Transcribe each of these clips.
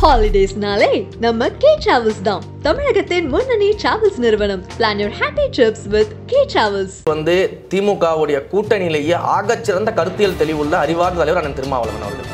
Holidays-நாலே நம்ம K Travels தான். தமிழகத்தின் முன்னணி டிராவல்ஸ் நிறுவனம். Plan your happy trips with K Travels. வந்து திமுகவுடைய கூட்டணியிலேயே ஆகச்சிறந்த கருத்தியல் தெளிவுள்ள அறிவார்ந்த தலைவர் அண்ணன் திருமாவளவன் அவர்கள்.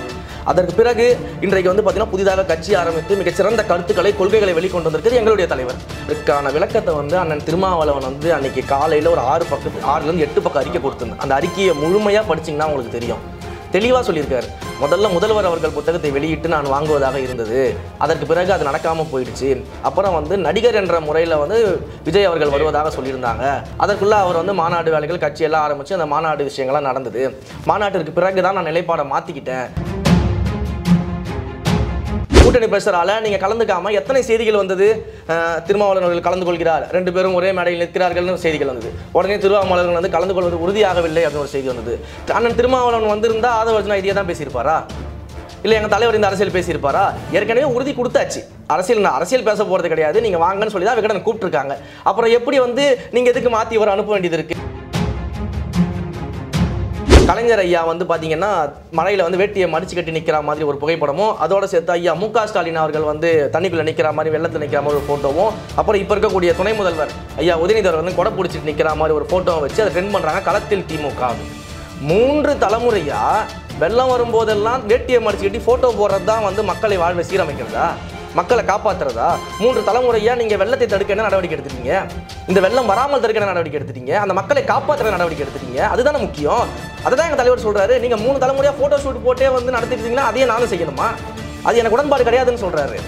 அதற்கு பிறகு இன்றைக்கு வந்து பார்த்தீங்கன்னா புதிதாக கட்சி ஆரம்பித்து மிகச்சிறந்த கருத்துக்களை கொள்கைகளை வெளிக்கொண்டு வந்திருக்கிறது எங்களுடைய தலைவர். இதற்கான விளக்கத்தை வந்து அண்ணன் திருமாவளவன் வந்து அன்னைக்கு காலையில் ஒரு 6லேருந்து 8 பக்கம் அறிக்கை கொடுத்துருந்தேன். அந்த அறிக்கையை முழுமையாக படிச்சிங்கன்னா உங்களுக்கு தெரியும். தெளிவாக சொல்லியிருக்காரு. முதல்வர் அவர்கள் புத்தகத்தை வெளியிட்டு நான் வாங்குவதாக இருந்தது. அதற்கு பிறகு அது நடக்காமல் போயிடுச்சு. அப்புறம் வந்து நடிகர் என்ற முறையில் வந்து விஜய் அவர்கள் வருவதாக சொல்லியிருந்தாங்க. அதற்குள்ளே அவர் வந்து மாநாடு வேலைகள் கட்சியெல்லாம் ஆரம்பித்து அந்த மாநாடு விஷயங்கள்லாம் நடந்தது. மாநாட்டிற்கு பிறகு தான் நான் நிலைப்பாடை மாற்றிக்கிட்டேன். கூட்டணி பிரஷரால நீங்க கலந்துக்காம எத்தனை செய்திகள் வந்தது? திருமாவளவன் அவர்கள் கலந்து கொள்கிறார், 2 பேரும் ஒரே மேடையில் நிற்கிறார்கள் செய்திகள் வந்தது. உடனே திருமாவளவன் வந்து கலந்து கொள்வது உறுதியாகவில்லை அப்படின்னு ஒரு செய்தி வந்தது. அண்ணன் திருமாவளவன் வந்திருந்தா ஆதவர்ஜனா இதையே தான் பேசியிருப்பாரா? இல்லை எங்கள் தலைவர் இந்த அரசியல் பேசியிருப்பாரா? ஏற்கனவே உறுதி கொடுத்தாச்சு. அரசியல் பேச போகிறது கிடையாது, நீங்கள் வாங்கன்னு சொல்லி தான் விகடன் கூப்பிட்டுருக்காங்க. அப்புறம் எப்படி வந்து நீங்கள் எதுக்கு மாற்றி வர அனுப்ப வேண்டியது இருக்குது? கலைஞர் ஐயா வந்து பார்த்தீங்கன்னா மலையில் வந்து வேட்டியை மடிச்சு கட்டி நிற்கிற மாதிரி ஒரு புகைப்படமும், அதோட சேர்த்து ஐயா மு.க. ஸ்டாலின் அவர்கள் வந்து தண்ணிக்குள்ளே நிற்கிற மாதிரி வெள்ளத்தில் நிற்கிற மாதிரி ஒரு ஃபோட்டோவும், அப்புறம் இப்போ இருக்கக்கூடிய துணை முதல்வர் ஐயா உதயநிதி அவர்கள் வந்து கொடை பிடிச்சிட்டு நிற்கிற மாதிரி ஒரு ஃபோட்டோவை வச்சு அதை ட்ரெண்ட் பண்ணுறாங்க. களத்தில் திமுக 3 தலைமுறையாக வெள்ளம் வரும்போதெல்லாம் வேட்டியை மடிச்சு கட்டி ஃபோட்டோ போடுறது தான் வந்து மக்களை வாழ்வை சீரமைக்கிறதா, மக்களை காப்பாற்றுறதா? 3 தலைமுறையாக நீங்கள் வெள்ளத்தை தடுக்க என்ன நடவடிக்கை எடுத்துட்டீங்க? இந்த வெள்ளம் வராமல் தடுக்க என்ன நடவடிக்கை எடுத்துட்டீங்க? அந்த மக்களை காப்பாற்றுற நடவடிக்கை எடுத்துட்டீங்க. அதுதானே முக்கியம். அதை தான் எங்கள் தலைவர் சொல்கிறாரு. நீங்கள் 3 தலைமுறையாக ஃபோட்டோ ஷூட் போட்டே வந்து நடத்திட்டீங்கன்னா அதையே நானும் செய்யணுமா? அது எனக்கு உடன்பாடு கிடையாதுன்னு சொல்கிறாரு.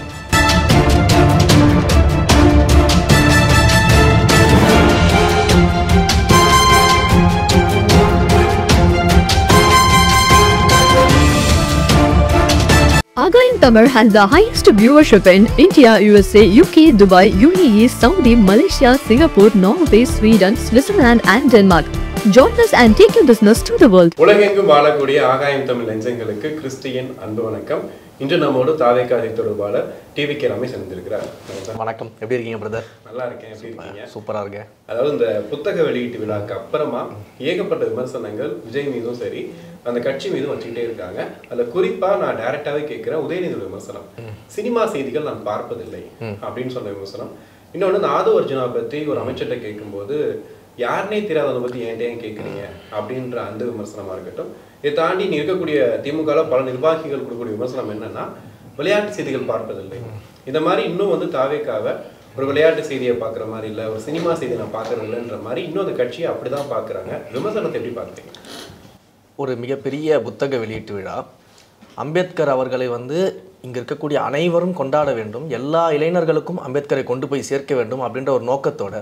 Aghaim Tamil has the highest viewership in India, USA, UK, Dubai, UAE, Saudi, Malaysia, Singapore, Norway, Sweden, Switzerland and Denmark. Join us and take your business to the world. உலகெங்கும் வாழக்கூடிய ஆகாயம் தமிழ் நெஞ்சங்களுக்கு கிறிஸ்டியன் அன்பு வணக்கம். இன்று நம்மோடு தாவேக்காதை தொடர்பாளர் டிவி.கே. ரமேஷ் வந்திருக்கிறார். வணக்கம், எப்படி இருக்கீங்க பிரதர்? நல்லா இருக்கேன். எப்படி இருக்கீங்க? சூப்பராக இருக்கேன். அதாவது இந்த புத்தக வெளியீட்டு விழாக்கு அப்புறமா ஏகப்பட்ட விமர்சனங்கள் விஜய் மீதும் சரி அந்த கட்சி மீதும் வச்சுக்கிட்டே இருக்காங்க. அதில் குறிப்பாக நான் டைரக்டாகவே கேட்குறேன், உதயநிதி விமர்சனம், சினிமா செய்திகள் நான் பார்ப்பதில்லை அப்படின்னு சொன்ன விமர்சனம். இன்னொன்று இந்த ஆதவர்ஜுனாவை பற்றி ஒரு அமைச்சர்கிட்ட கேட்கும்போது யாருனே தெரியாதவனை பற்றி ஏன்டே கேட்குறீங்க அப்படின்ற அந்த விமர்சனமாக இருக்கட்டும். இதை தாண்டி இருக்கக்கூடிய திமுகவில் பல நிர்வாகிகள் கொடுக்கக்கூடிய விமர்சனம் என்னன்னா விளையாட்டு செய்திகள் பார்ப்பதில்லை. இந்த மாதிரி இன்னும் வந்து தாவேக்காவை ஒரு விளையாட்டு செய்தியை பார்க்குற மாதிரி இல்லை, ஒரு சினிமா செய்தியை நான் பார்க்கறது இல்லைன்ற மாதிரி இன்னும் அந்த கட்சியை அப்படி தான் பார்க்குறாங்க. விமர்சனத்தை எப்படி பார்க்குறீங்க? ஒரு மிகப்பெரிய புத்தக வெளியீட்டு விழா. அம்பேத்கர் அவர்களை வந்து இங்கே இருக்கக்கூடிய அனைவரும் கொண்டாட வேண்டும், எல்லா இளைஞர்களுக்கும் அம்பேத்கரை கொண்டு போய் சேர்க்க வேண்டும் அப்படின்ற ஒரு நோக்கத்தோட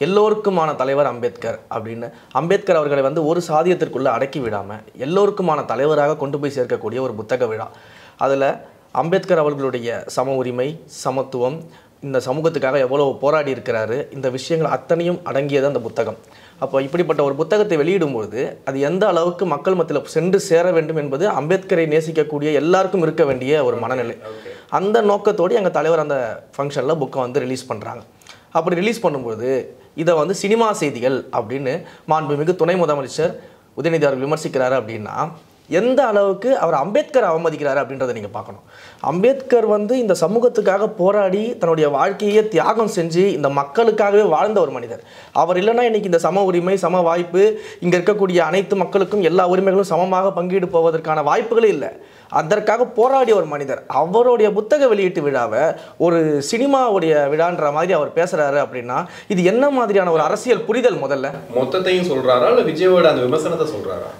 எல்லோருக்குமான தலைவர் அம்பேத்கர் அப்படின்னு அம்பேத்கர் அவர்களை வந்து ஒரு சாதியத்திற்குள்ளே அடக்கி விடாமல் எல்லோருக்குமான தலைவராக கொண்டு போய் சேர்க்கக்கூடிய ஒரு புத்தக விழா. அதில் அம்பேத்கர் அவர்களுடைய சம உரிமை, சமத்துவம், இந்த சமூகத்துக்காக எவ்வளோ போராடி இருக்கிறாரு, இந்த விஷயங்கள் அத்தனையும் அடங்கியது அந்த புத்தகம். அப்போ இப்படிப்பட்ட ஒரு புத்தகத்தை வெளியிடும்பொழுது அது எந்த அளவுக்கு மக்கள் மத்தியில் சென்று சேர வேண்டும் என்பது அம்பேத்கரை நேசிக்கக்கூடிய எல்லாருக்கும் இருக்க வேண்டிய ஒரு மனநிலை. அந்த நோக்கத்தோடு எங்கள் தலைவர் அந்த ஃபங்க்ஷனில் புக்கை வந்து ரிலீஸ் பண்ணுறாங்க. அப்படி ரிலீஸ் பண்ணும்போது இதை வந்து சினிமா செய்திகள் அப்படின்னு மாண்புமிகு துணை முதலமைச்சர் உதயநிதி அவர்கள் விமர்சிக்கிறாரு. அப்படின்னா எந்த அளவுக்கு அவர் அம்பேத்கர் அவமதிக்கிறாரு அப்படின்றத நீங்கள் பார்க்கணும். அம்பேத்கர் வந்து இந்த சமூகத்துக்காக போராடி தன்னுடைய வாழ்க்கையை தியாகம் செஞ்சு இந்த மக்களுக்காகவே வாழ்ந்த ஒரு மனிதர். அவர் இல்லைன்னா இன்றைக்கி இந்த சம உரிமை, சம வாய்ப்பு, இங்கே இருக்கக்கூடிய அனைத்து மக்களுக்கும் எல்லா உரிமைகளும் சமமாக பங்கீடு போவதற்கான வாய்ப்புகளே இல்லை. அதற்காக போராடிய ஒரு மனிதர். அவருடைய புத்தக வெளியீட்டு விழாவை ஒரு சினிமாவுடைய விழான்ற மாதிரி அவர் பேசுகிறாரு அப்படின்னா இது என்ன மாதிரியான ஒரு அரசியல் புரிதல்? முதல்ல மொத்தத்தையும் சொல்கிறாரா இல்லை விஜயோட அந்த விமர்சனத்தை சொல்கிறாரா?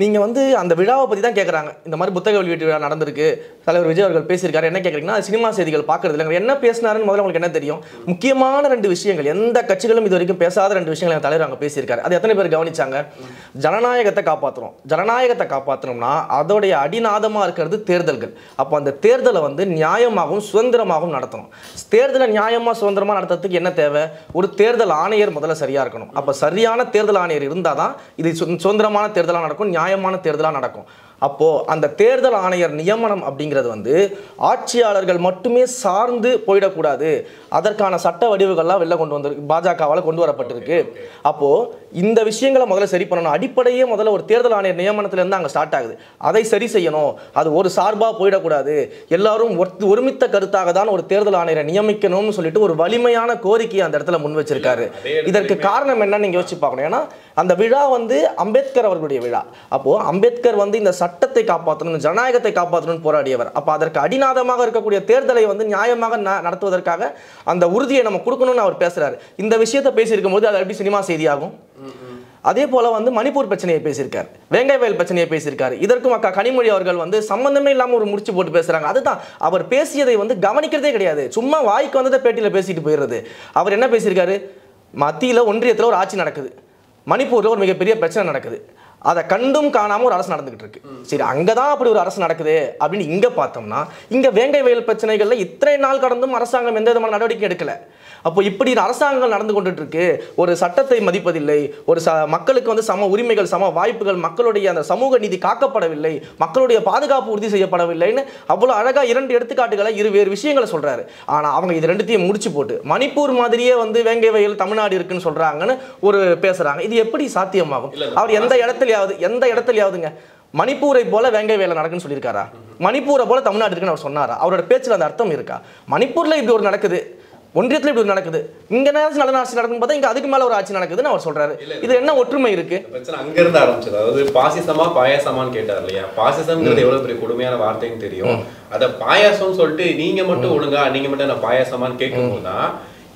நீங்கள் வந்து அந்த விழாவை பற்றி தான் கேட்குறாங்க. இந்த மாதிரி புத்தக வெளியீட்டு விழா நடந்திருக்கு, தலைவர் விஜய் அவர்கள் பேசியிருக்காரு, என்ன கேட்குறீங்கன்னா சினிமா செய்திகள் பார்க்கறது இல்லைங்க. என்ன பேசினாருன்னு முதல்ல உங்களுக்கு என்ன தெரியும்? முக்கியமான 2 விஷயங்கள், எந்த கட்சிகளும் இது வரைக்கும் பேசாத 2 விஷயங்கள் எங்கள் தலைவர் அங்கே பேசியிருக்காரு. அது எத்தனை பேர் கவனிச்சாங்க? ஜனநாயகத்தை காப்பாற்றணும். ஜனநாயகத்தை காப்பாற்றணும்னா அதோடைய அடிநாதமாக இருக்கிறது தேர்தல்கள். அப்போ அந்த தேர்தலை வந்து நியாயமாகவும் சுதந்திரமாகவும் நடத்தணும். தேர்தலை நியாயமாக சுதந்திரமாக நடத்துறதுக்கு என்ன தேவை? ஒரு தேர்தல் ஆணையர் முதல்ல சரியாக இருக்கணும். அப்போ சரியான தேர்தல் ஆணையர் இருந்தால் தான் இது சுதந்திரமான தேர்தலாக நடக்கும், நியாயமான தேர்தலாக நடக்கும். அப்போது அந்த தேர்தல் ஆணையர் நியமனம் அப்படிங்கிறது வந்து ஆட்சியாளர்கள் மட்டுமே சார்ந்து போயிடக்கூடாது. அதற்கான சட்ட வடிவுகள்லாம் வெளில கொண்டு வந்து பாஜகவால் கொண்டு வரப்பட்டிருக்கு. அப்போது இந்த விஷயங்களை முதல்ல சரி பண்ணணும். அடிப்படையே முதல்ல ஒரு தேர்தல் ஆணையர் நியமனத்திலேருந்து அங்கே ஸ்டார்ட் ஆகுது. அதை சரி செய்யணும். அது ஒரு சார்பாக போயிடக்கூடாது. எல்லாரும் ஒருமித்த கருத்தாக தான் ஒரு தேர்தல் ஆணையரை நியமிக்கணும்னு சொல்லிட்டு ஒரு வலிமையான கோரிக்கையை அந்த இடத்துல முன் வச்சிருக்காரு. இதற்கு காரணம் என்னன்னு நீங்க யோசிச்சு பார்க்கணும். ஏன்னா அந்த விழா வந்து அம்பேத்கர் அவர்களுடைய விழா. அப்போ அம்பேத்கர் வந்து இந்த சட்டத்தை காப்பாற்றணும், ஜனநாயகத்தை காப்பாற்றணும்னு போராடியவர். அப்போ அதற்கு அடிநாதமாக இருக்கக்கூடிய தேர்தலை வந்து நியாயமாக நடத்துவதற்காக அந்த உறுதியை நம்ம கொடுக்கணும்னு அவர் பேசுறாரு. இந்த விஷயத்தை பேசியிருக்கும் போது அது எப்படி சினிமா செய்தியாகும்? அதே போல வந்து மணிப்பூர் பிரச்சனையை பேசியிருக்காரு, வேங்கை வயல் பிரச்சனையை பேசியிருக்காரு. இதற்கும் அக்கா கனிமொழி அவர்கள் வந்து சம்பந்தமே இல்லாமல் ஒரு முடிச்சு போட்டு பேசுறாங்க. அதுதான் அவர் பேசியதை வந்து கவனிக்கிறதே கிடையாது. சும்மா வாய்க்கு வந்ததை பேட்டியில் பேசிட்டு போயிடுறது. அவர் என்ன பேசியிருக்காரு? மத்தியில் ஒன்றியத்தில் ஒரு ஆட்சி நடக்குது, மணிப்பூரில் ஒரு மிகப்பெரிய பிரச்சனை நடக்குது, அதை கண்டும் காணாமல் ஒரு அரசு நடந்துகிட்டு இருக்கு. சரி, அங்கதான் அப்படி ஒரு அரசு நடக்குது அப்படின்னு இங்க பார்த்தோம்னா, இங்க வேங்கை வயல் பிரச்சனைகள்ல இத்தனை நாள் கடந்தும் அரசாங்கம் எந்த விதமான நடவடிக்கை எடுக்கல. அப்போ இப்படி அரசாங்கங்கள் நடந்து கொண்டுட்டு இருக்கு. ஒரு சட்டத்தை மதிப்பதில்லை, ஒரு மக்களுக்கு வந்து சம உரிமைகள், சம வாய்ப்புகள், மக்களுடைய அந்த சமூக நீதி காக்கப்படவில்லை, மக்களுடைய பாதுகாப்பு உறுதி செய்யப்படவில்லைன்னு அவ்வளோ அழகா 2 எடுத்துக்காட்டுகளை வேறு விஷயங்களை சொல்றாரு. ஆனா அவங்க இது ரெண்டுத்தையும் முடிச்சு போட்டு மணிப்பூர் மாதிரியே வந்து வேங்கை வயல் தமிழ்நாடு இருக்குன்னு சொல்றாங்கன்னு ஒரு பேசுறாங்க. இது எப்படி சாத்தியமாகும்? அவர் எந்த இடத்துலயாவதுங்க மணிப்பூரை போல வேங்கை வேலை நடக்குன்னு சொல்லியிருக்காரா? மணிப்பூரை போல தமிழ்நாடு இருக்குன்னு அவர் சொன்னாரா? அவரோட பேச்சுல அந்த அர்த்தம் இருக்கா? மணிப்பூர்ல இப்படி ஒரு நடக்குது, ஒன்றியத்தில் இப்படி நடக்குது, இங்க நல்ல ஆட்சி நடக்கும் பார்த்தா இங்க அதுக்கு மேல ஒரு ஆட்சி நடக்குதுன்னு அவர் சொல்றாரு. இது என்ன ஒற்றுமை இருக்கு? பிரச்சனை அங்க இருந்து ஆரம்பிச்சது. அதாவது பாசிசமா பாயாசமான்னு கேட்டார் இல்லையா? பாசிசம்ங்கிறது எவ்வளவு பெரிய கொடுமையான வார்த்தைன்னு தெரியும். அத பாயாசம்னு சொல்லிட்டு நீங்க மட்டும் ஒழுங்கா, நீங்க மட்டும் நான் பாயாசமான்னு கேட்கும் போதுதான்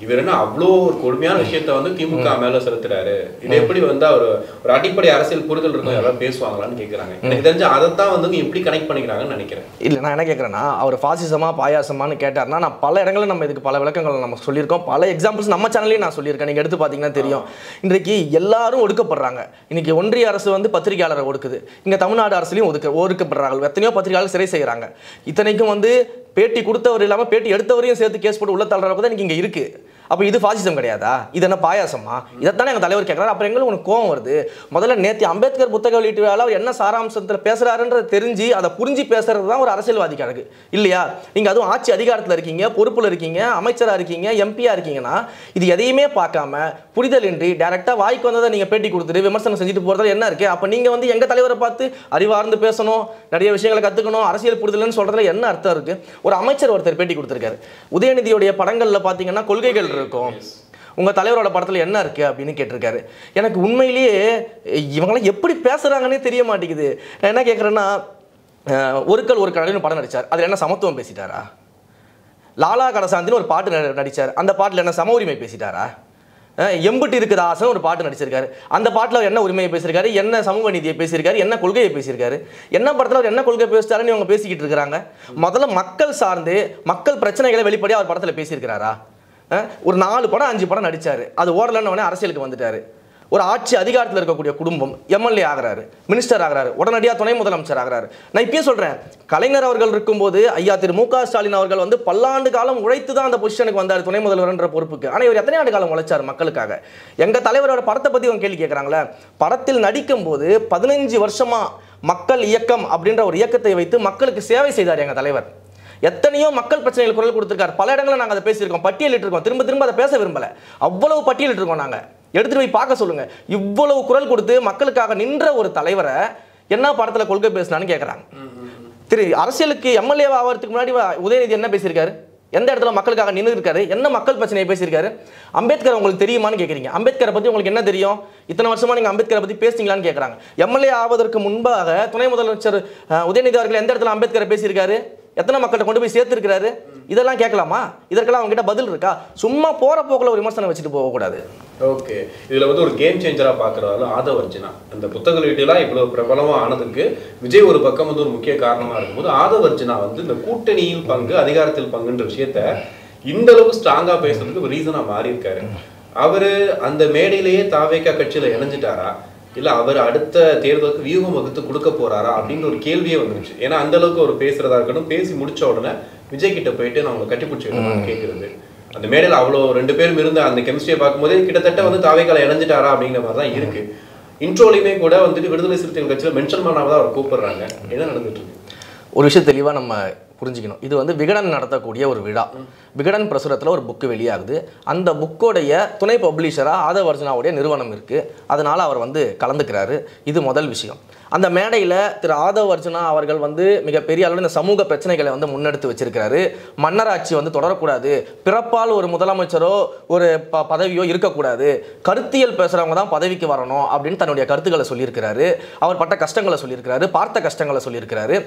இவர் என்ன அவ்வளோ ஒரு கொடுமையான விஷயத்த வந்து திமுக மேல செலுத்துறாரு. இது எப்படி வந்து அவர் ஒரு அடிப்படை அரசியல் புரிதல் இருக்கும், யாராவது பேசுவாங்களான்னு கேட்கறாங்க. எனக்கு தெரிஞ்சு அதைத்தான் வந்து எப்படி கனெக்ட் பண்ணிக்கிறாங்கன்னு நினைக்கிறேன். இல்லை, நான் என்ன கேட்குறேன்னா, அவர் பாசிசமா பாயாசமானு கேட்டார்னா, நான் பல இடங்களில் நம்ம இதுக்கு பல விளக்கங்கள் நம்ம சொல்லியிருக்கோம், பல எக்ஸாம்பிள்ஸ் நம்ம சேனல்லையும் நான் சொல்லியிருக்கேன். நீங்கள் எடுத்து பார்த்தீங்கன்னா தெரியும். இன்றைக்கு எல்லாரும் ஒடுக்கப்படுறாங்க. இன்னைக்கு ஒன்றிய அரசு வந்து பத்திரிகையாளரை ஒடுக்குது, இங்கே தமிழ்நாடு அரசுலையும் ஒடுக்கப்படுறாங்க. எத்தனையோ பத்திரிகையாளர் சிறை செய்கிறாங்க. இத்தனைக்கும் வந்து பேட்டி கொடுத்தவர் இல்லாமல் பேட்டி எடுத்தவரையும் சேர்த்து கேஸ் போட்டு உள்ள தள்ளுறப்ப தான் இங்கே இருக்கு. அப்போ இது பாசிசம் கிடையாதா? இது என்ன பாயாசமா? இதைத்தானே எங்கள் தலைவர் கேட்குறாரு. அப்புறம் எங்களுக்கு உனக்கு கோவம் வருது. முதல்ல நேற்று அம்பேத்கர் புத்தக வெளியீட்டு விழாவில் அவர் என்ன சாராம்சத்தில் பேசுறாருன்றது தெரிஞ்சு அதை புரிஞ்சு பேசுறது தான் ஒரு அரசியல்வாதி கணக்கு இல்லையா? நீங்கள் அதுவும் ஆட்சி அதிகாரத்தில் இருக்கீங்க, பொறுப்பில் இருக்கீங்க, அமைச்சராக இருக்கீங்க, எம்பியாக இருக்கீங்கன்னா இது எதையுமே பார்க்காம புரிதலின்றி டைரெக்டாக வாய்க்கு வந்ததை நீங்கள் பேட்டி கொடுத்துட்டு விமர்சனம் செஞ்சுட்டு போகிறதுல என்ன இருக்குது? அப்போ நீங்கள் வந்து எங்கள் தலைவரை பார்த்து அறிவார்ந்து பேசணும், நிறைய விஷயங்களை கற்றுக்கணும், அரசியல் புரிதல்னு சொல்கிறதுல என்ன அர்த்தம் இருக்குது? ஒரு அமைச்சர் ஒருத்தர் பேட்டி கொடுத்துருக்காரு. உதயநிதியுடைய படங்களில் பார்த்தீங்கன்னா கொள்கைகள் இருக்கும், உங்க தலைவரோட படத்துல என்ன இருக்கு அப்படின்னு கேட்டிருக்காரு. எனக்கு உண்மையிலேயே இவங்களாம் எப்படி பேசுறாங்கன்னே தெரிய மாட்டேங்குது. நான் என்ன கேட்குறேன்னா, ஒரு கடவுள் படம் நடிச்சார், அதில் என்ன சமத்துவம் பேசிட்டாரா? லாலா கடசாந்தின்னு ஒரு பாட்டு நடிச்சார், அந்த பாட்டில் என்ன சம உரிமை பேசிட்டாரா? எம்புட்டு இருக்குது ஆசை ஒரு பாட்டு நடிச்சிருக்காரு, அந்த பாட்டில் அவர் என்ன உரிமையை பேசியிருக்காரு, என்ன சமூக நீதியை பேசியிருக்காரு, என்ன கொள்கையை பேசியிருக்காரு, என்ன படத்தில் அவர் என்ன கொள்கை பேசிட்டாருன்னு இவங்க பேசிக்கிட்டு இருக்கிறாங்க. முதல்ல மக்கள் சார்ந்து மக்கள் பிரச்சனைகளை வெளிப்படையாக அவர் படத்தில் பேசியிருக்கிறாரா? ஒரு 4 படம் 5 படம் நடிச்சாரு, அது ஓடலன்னு உடனே அரசியலுக்கு வந்துட்டாரு. ஒரு ஆட்சி அதிகாரத்தில் இருக்கக்கூடிய குடும்பம் எம்எல்ஏ ஆகிறாரு, மினிஸ்டர் ஆகிறாரு, உடனடியாக துணை முதலமைச்சர் ஆகிறாரு. நான் இப்பயே சொல்றேன், கலைஞர் அவர்கள் இருக்கும்போது ஐயா திரு மு.க. ஸ்டாலின் அவர்கள் வந்து பல்லாண்டு காலம் உழைத்து தான் அந்த பொசிஷனுக்கு வந்தார், துணை முதல்வர் பொறுப்புக்கு. ஆனால் இவர் எத்தனை ஆண்டு காலம் உழைச்சார் மக்களுக்காக? எங்க தலைவரோட படத்தை பத்தி அவங்க கேள்வி கேட்கறாங்களே. படத்தில் நடிக்கும் போது 15 வருஷமா மக்கள் இயக்கம் அப்படின்ற ஒரு இயக்கத்தை வைத்து மக்களுக்கு சேவை செய்தார் எங்க தலைவர். எத்தனையோ மக்கள் பிரச்சனைகள் குரல் கொடுத்திருக்காரு. பல இடங்களில் நாங்கள் அதை பேசியிருக்கோம், பட்டியலிட்டு இருக்கோம். திரும்ப அதை பேச விரும்பல, அவ்வளவு பட்டியலிட்டு இருக்கோம். நாங்கள் எடுத்துட்டு போய் பார்க்க சொல்லுங்க. இவ்வளவு குரல் கொடுத்து மக்களுக்காக நின்ற ஒரு தலைவரை என்ன படத்தில் கொள்கை பேசினான்னு கேட்குறாங்க. அரசியலுக்கு எம்எல்ஏ ஆகிறதுக்கு முன்னாடி உதயநிதி என்ன பேசியிருக்காரு? எந்த இடத்துல மக்களுக்காக நின்று இருக்காரு? என்ன மக்கள் பிரச்சனையை பேசியிருக்காரு? அம்பேத்கர் உங்களுக்கு தெரியுமான்னு கேட்குறீங்க. அம்பேத்கரை பற்றி உங்களுக்கு என்ன தெரியும்? இத்தனை வருஷமா நீங்கள் அம்பேத்கரை பற்றி பேசிங்களான்னு கேட்குறாங்க. எம்எல்ஏ ஆவதற்கு முன்பாக துணை முதலமைச்சர் உதயநிதி அவர்கள் எந்த இடத்துல அம்பேத்கரை பேசியிருக்காரு? எத்தனை மக்கள்கிட்ட கொண்டு போய் சேர்த்துருக்கிறாரு? இதெல்லாம் கேட்கலாமா? இதற்கெல்லாம் அவங்க கிட்ட பதில் இருக்கா? சும்மா போற போக்கில் ஒரு விமர்சனம் வச்சுட்டு போகக்கூடாது. ஓகே, இதுல வந்து ஒரு கேம் சேஞ்சரா பாக்குறதால ஆதவர்ஜினா அந்த புத்தக வெளியீட்டுலாம் இவ்வளவு பிரபலமா ஆனதுக்கு விஜய் ஒரு பக்கம் வந்து ஒரு முக்கிய காரணமா இருக்கும்போது, ஆதவர்ஜினா வந்து இந்த கூட்டணியில் பங்கு, அதிகாரத்தில் பங்குன்ற விஷயத்த இந்த அளவுக்கு ஸ்ட்ராங்கா பேசுறதுக்கு ரீசனா மாறி இருக்காரு. அவரு அந்த மேடையிலேயே தாவேகா கட்சியில இணைஞ்சிட்டாரா, இல்ல அவர் அடுத்த தேர்தலுக்கு வியூகம் வகுத்து கொடுக்க போறாரா அப்படின்ற ஒரு கேள்வியே வந்துருச்சு. ஏன்னா அந்த அளவுக்கு அவர் பேசுறதா இருக்கட்டும், பேசி முடிச்ச உடனே விஜய் கிட்ட போயிட்டு நான் உங்களை கட்டிப்பிடிச்சு கேட்கறது, அந்த மேடையில் அவ்வளோ 2 பேரும் இருந்த அந்த கெமிஸ்ட்ரியை பார்க்கும்போதே கிட்டத்தட்ட வந்து தாவேக்கால இணைஞ்சிட்டாரா அப்படிங்கிற மாதிரி தான் இருக்கு. இன்ட்ரோலையுமே கூட வந்துட்டு விடுதலை சிறுத்தைகள் கட்சியில் மென்ஷன் பண்ணாம தான் அவர் கூப்பிடுறாங்க. என்ன நடந்துட்டு இருக்கு? ஒரு விஷயம் தெளிவாக நம்ம புரிஞ்சுக்கணும். இது வந்து விகடன் நடத்தக்கூடிய ஒரு விழா. விகடன் பிரசுரத்தில் ஒரு புக்கு வெளியாகுது. அந்த புக்கோடைய துணை பப்ளிஷராக ஆதவ் அர்ஜுனாவுடைய நிறுவனம் இருக்குது. அதனால் அவர் வந்து கலந்துக்கிறாரு. இது முதல் விஷயம். அந்த மேடையில் திரு ஆதவ் அர்ஜுனா அவர்கள் வந்து மிகப்பெரிய அளவில் இந்த சமூக பிரச்சனைகளை வந்து முன்னெடுத்து வச்சிருக்கிறாரு. மன்னராட்சி வந்து தொடரக்கூடாது, பிறப்பால் ஒரு முதலமைச்சரோ ஒரு பதவியோ இருக்கக்கூடாது, கருத்தியல் பேசுகிறவங்க தான் பதவிக்கு வரணும் அப்படின்னு தன்னுடைய கருத்துக்களை சொல்லியிருக்கிறாரு. அவர் பட்ட கஷ்டங்களை சொல்லியிருக்கிறாரு, பார்த்த கஷ்டங்களை சொல்லியிருக்கிறாரு.